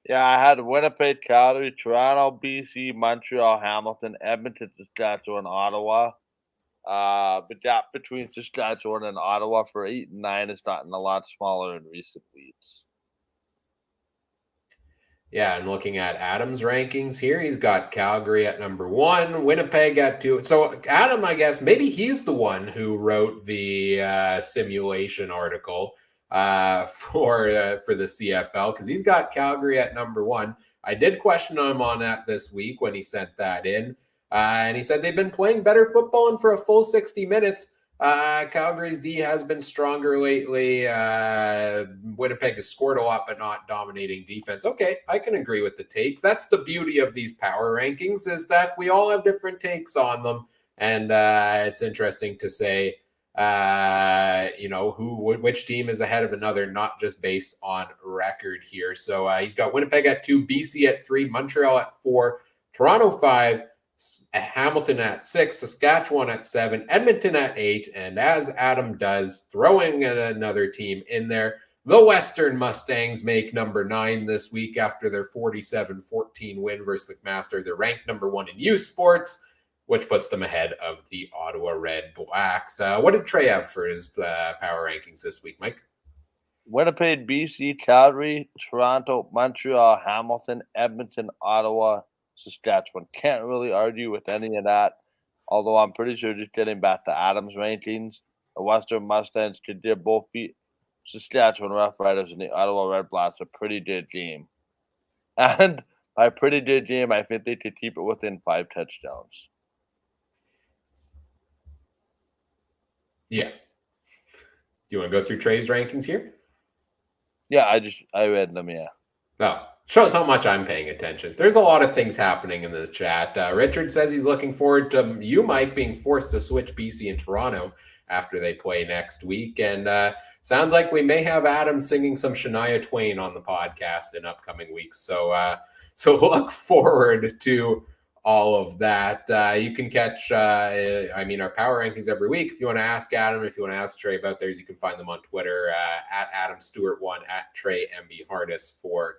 [SPEAKER 2] Yeah, I had Winnipeg, Calgary, Toronto, BC, Montreal, Hamilton, Edmonton, Saskatchewan, Ottawa. The gap between Saskatchewan and Ottawa for 8 and 9 has gotten a lot smaller in recent weeks.
[SPEAKER 1] Yeah, and looking at Adam's rankings here, he's got Calgary at number 1, Winnipeg at 2. So Adam, I guess, maybe he's the one who wrote the simulation article for the CFL, because he's got Calgary at number 1. I did question him on that this week when he sent that in. And he said they've been playing better football, and for a full 60 minutes, Calgary's D has been stronger lately. Winnipeg has scored a lot, but not dominating defense. Okay, I can agree with the take. That's the beauty of these power rankings, is that we all have different takes on them. And it's interesting to say, which team is ahead of another, not just based on record here. So he's got Winnipeg at 2, BC at 3, Montreal at 4, Toronto 5, Hamilton at 6, Saskatchewan at 7, Edmonton at 8, and as Adam does, throwing another team in there, the Western Mustangs make number 9 this week after their 47-14 win versus McMaster. They're ranked number 1 in youth sports, which puts them ahead of the Ottawa Redblacks. What did Trey have for his power rankings this week, Mike?
[SPEAKER 2] Winnipeg, BC, Calgary, Toronto, Montreal, Hamilton, Edmonton, Ottawa, Saskatchewan. Can't really argue with any of that, although I'm pretty sure just getting back to Adam's rankings, the Western Mustangs could both beat Saskatchewan Roughriders and the Ottawa Redblacks a pretty good game. And by pretty good game, I think they could keep it within 5 touchdowns.
[SPEAKER 1] Yeah. Do you want to go through Trey's rankings here?
[SPEAKER 2] Yeah, I read them, yeah.
[SPEAKER 1] Oh, shows how much I'm paying attention. There's a lot of things happening in the chat. Richard says he's looking forward to you, Mike, being forced to switch BC and Toronto after they play next week. And sounds like we may have Adam singing some Shania Twain on the podcast in upcoming weeks. So look forward to all of that. You can catch, our power rankings every week. If you want to ask Adam, if you want to ask Trey about theirs, you can find them on Twitter at Adam Stewart1, at Trey MB Hardis for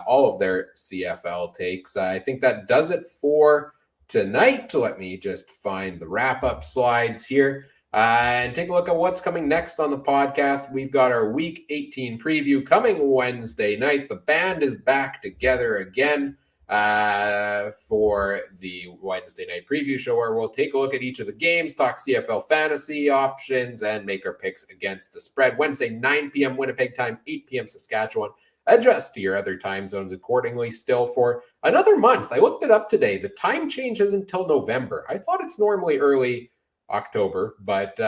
[SPEAKER 1] all of their CFL takes. I think that does it for tonight. Let me just find the wrap-up slides here and take a look at what's coming next on the podcast. We've got our Week 18 preview coming Wednesday night. The band is back together again for the Wednesday night preview show, where we'll take a look at each of the games, talk CFL fantasy options, and make our picks against the spread. Wednesday, 9 p.m. Winnipeg time, 8 p.m. Saskatchewan. Adjust to your other time zones accordingly still for another month. I looked it up today. The time change is until November. I thought it's normally early October, but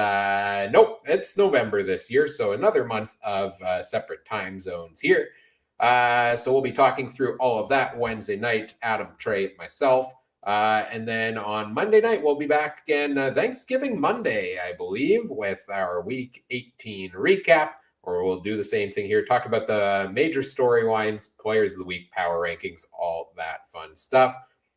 [SPEAKER 1] nope, it's November this year, so another month of separate time zones here. So we'll be talking through all of that Wednesday night, Adam, Trey, myself. And then on Monday night, we'll be back again, Thanksgiving Monday, I believe, with our Week 18 recap, or we'll do the same thing here, talk about the major storylines, players of the week, power rankings, all that fun stuff.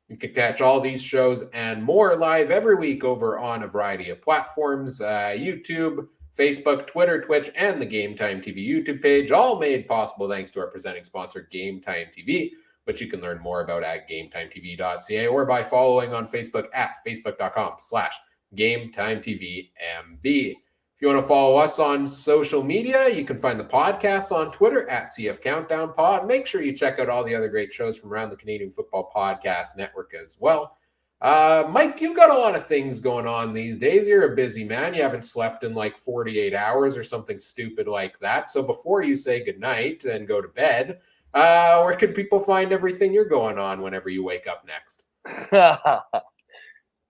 [SPEAKER 1] You can catch all these shows and more live every week over on a variety of platforms, YouTube, Facebook, Twitter, Twitch, and the Game Time TV YouTube page, all made possible thanks to our presenting sponsor, Game Time TV, which you can learn more about at GameTimeTV.ca or by following on Facebook at Facebook.com/GameTimeTVMB. If you want to follow us on social media, you can find the podcast on Twitter at CF Countdown Pod. Make sure you check out all the other great shows from around the Canadian Football Podcast Network as well. Mike, you've got a lot of things going on these days. You're a busy man. You haven't slept in like 48 hours or something stupid like that. So before you say goodnight and go to bed, where can people find everything you're going on whenever you wake up next?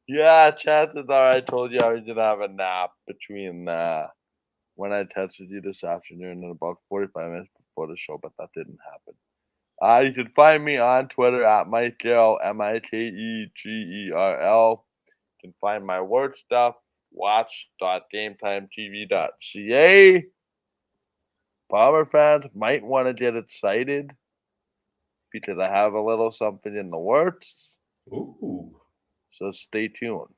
[SPEAKER 2] Yeah, chances are I told you I was going to have a nap between when I texted you this afternoon and about 45 minutes before the show, but that didn't happen. You can find me on Twitter at Mikegerl, Mikegerl. You can find my work stuff, watch.gametimetv.ca. Bomber fans might want to get excited because I have a little something in the works.
[SPEAKER 1] Ooh.
[SPEAKER 2] So stay tuned.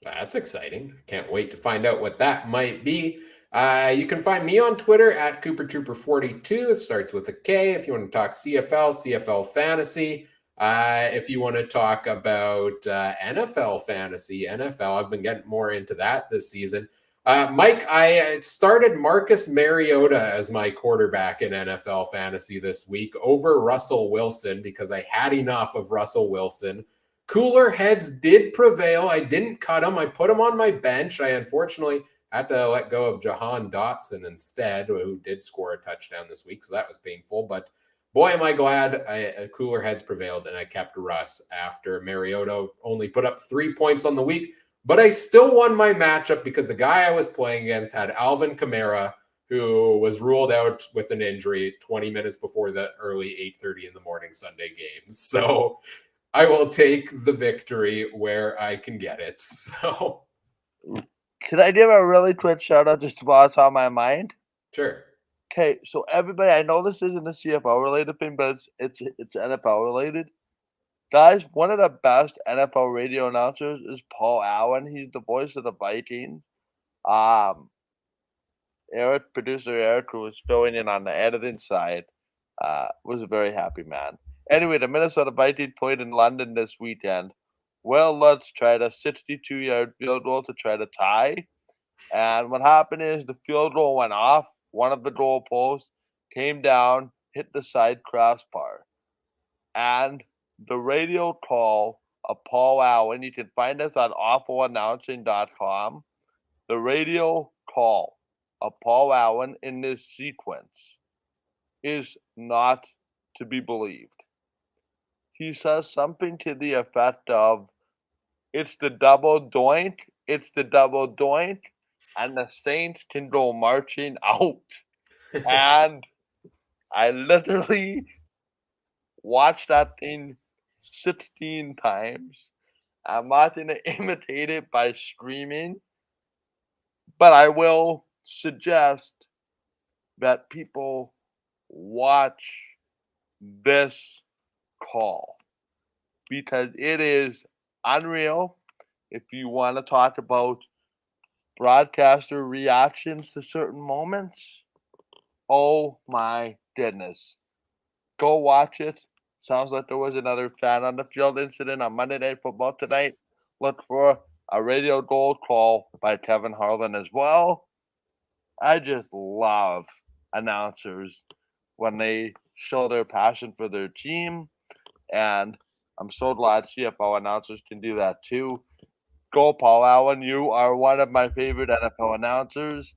[SPEAKER 1] That's exciting. Can't wait to find out what that might be. You can find me on Twitter at CooperTrooper42. It starts with a K if you want to talk CFL, CFL Fantasy. If you want to talk about NFL Fantasy, NFL, I've been getting more into that this season. Mike, I started Marcus Mariota as my quarterback in NFL Fantasy this week over Russell Wilson because I had enough of Russell Wilson. Cooler heads did prevail. I didn't cut him. I put him on my bench. I unfortunately had to let go of Jahan Dotson instead, who did score a touchdown this week, so that was painful. But boy, am I glad cooler heads prevailed, and I kept Russ after Mariota only put up 3 points on the week. But I still won my matchup because the guy I was playing against had Alvin Kamara, who was ruled out with an injury 20 minutes before the early 8:30 in the morning Sunday games. So I will take the victory where I can get it. So,
[SPEAKER 2] can I give a really quick shout out just to what's on my mind?
[SPEAKER 1] Sure.
[SPEAKER 2] Okay, so everybody, I know this isn't a CFL related thing, but it's NFL related. Guys, one of the best NFL radio announcers is Paul Allen. He's the voice of the Vikings. Producer Eric, who was filling in on the editing side, was a very happy man. Anyway, the Minnesota Vikings played in London this weekend. Will Lutz tried a 62-yard field goal to try to tie. And what happened is the field goal went off. One of the goal posts came down, hit the side crossbar. And the radio call of Paul Allen, you can find us on awfulannouncing.com. The radio call of Paul Allen in this sequence is not to be believed. He says something to the effect of, it's the double doink, and the Saints can go marching out. And I literally watched that thing 16 times. I'm not going to imitate it by screaming, but I will suggest that people watch this call because it is unreal. If you want to talk about broadcaster reactions to certain moments, oh my goodness. Go watch it. Sounds like there was another fan on the field incident on Monday Night Football tonight. Look for a radio goal call by Kevin Harlan as well. I just love announcers when they show their passion for their team, and I'm so glad CFL announcers can do that too. Go, Paul Allen. You are one of my favorite NFL announcers.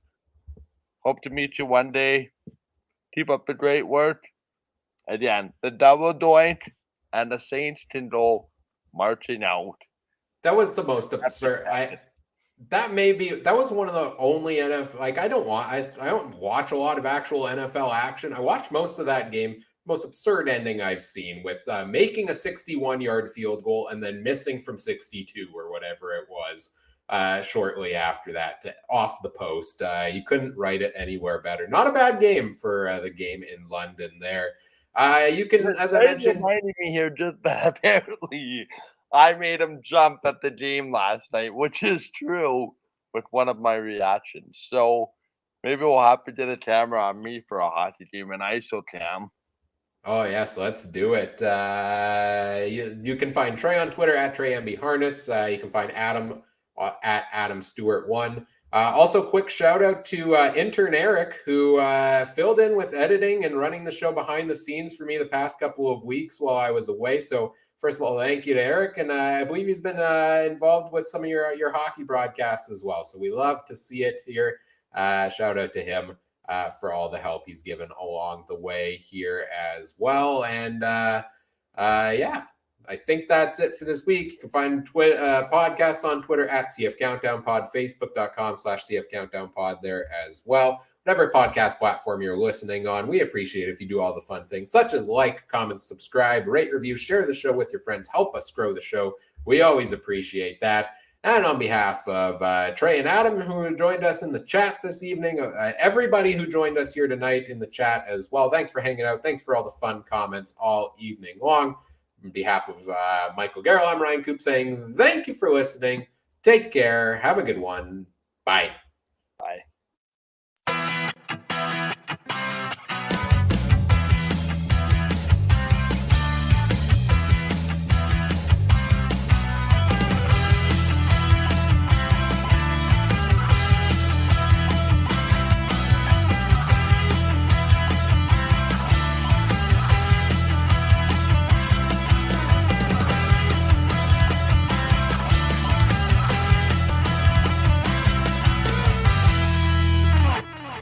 [SPEAKER 2] Hope to meet you one day. Keep up the great work. Again, the double doink and the Saints can go marching out.
[SPEAKER 1] That was the most absurd. that was one of the only NFL, like I don't watch a lot of actual NFL action. I watched most of that game, most absurd ending I've seen, with making a 61-yard field goal and then missing from 62 or whatever it was shortly after that to off the post. You couldn't write it anywhere better. Not a bad game for the game in London there. You can, as I mentioned,
[SPEAKER 2] reminding me here just that apparently I made him jump at the game last night, which is true with one of my reactions. So maybe we'll have to get a camera on me for a hockey game, an ISO cam.
[SPEAKER 1] oh, yes, let's do it. You can find Trey on Twitter at TreyMBHarness. You can find Adam at Adam Stewart1. Also, quick shout out to intern Eric, who filled in with editing and running the show behind the scenes for me the past couple of weeks while I was away. So, first of all, thank you to Eric. And I believe he's been involved with some of your hockey broadcasts as well. So we love to see it here. Shout out to him. For all the help he's given along the way here as well. And yeah, I think that's it for this week. You can find podcasts on Twitter at CF Countdown Pod, Facebook.com/CF Countdown Pod there as well. Whatever podcast platform you're listening on, we appreciate it if you do all the fun things, such as like, comment, subscribe, rate, review, share the show with your friends, help us grow the show. We always appreciate that. And on behalf of Trey and Adam, who joined us in the chat this evening, everybody who joined us here tonight in the chat as well, thanks for hanging out. Thanks for all the fun comments all evening long. On behalf of Michael Garrell, I'm Ryan Coop saying thank you for listening. Take care. Have a good one. Bye.
[SPEAKER 2] Bye.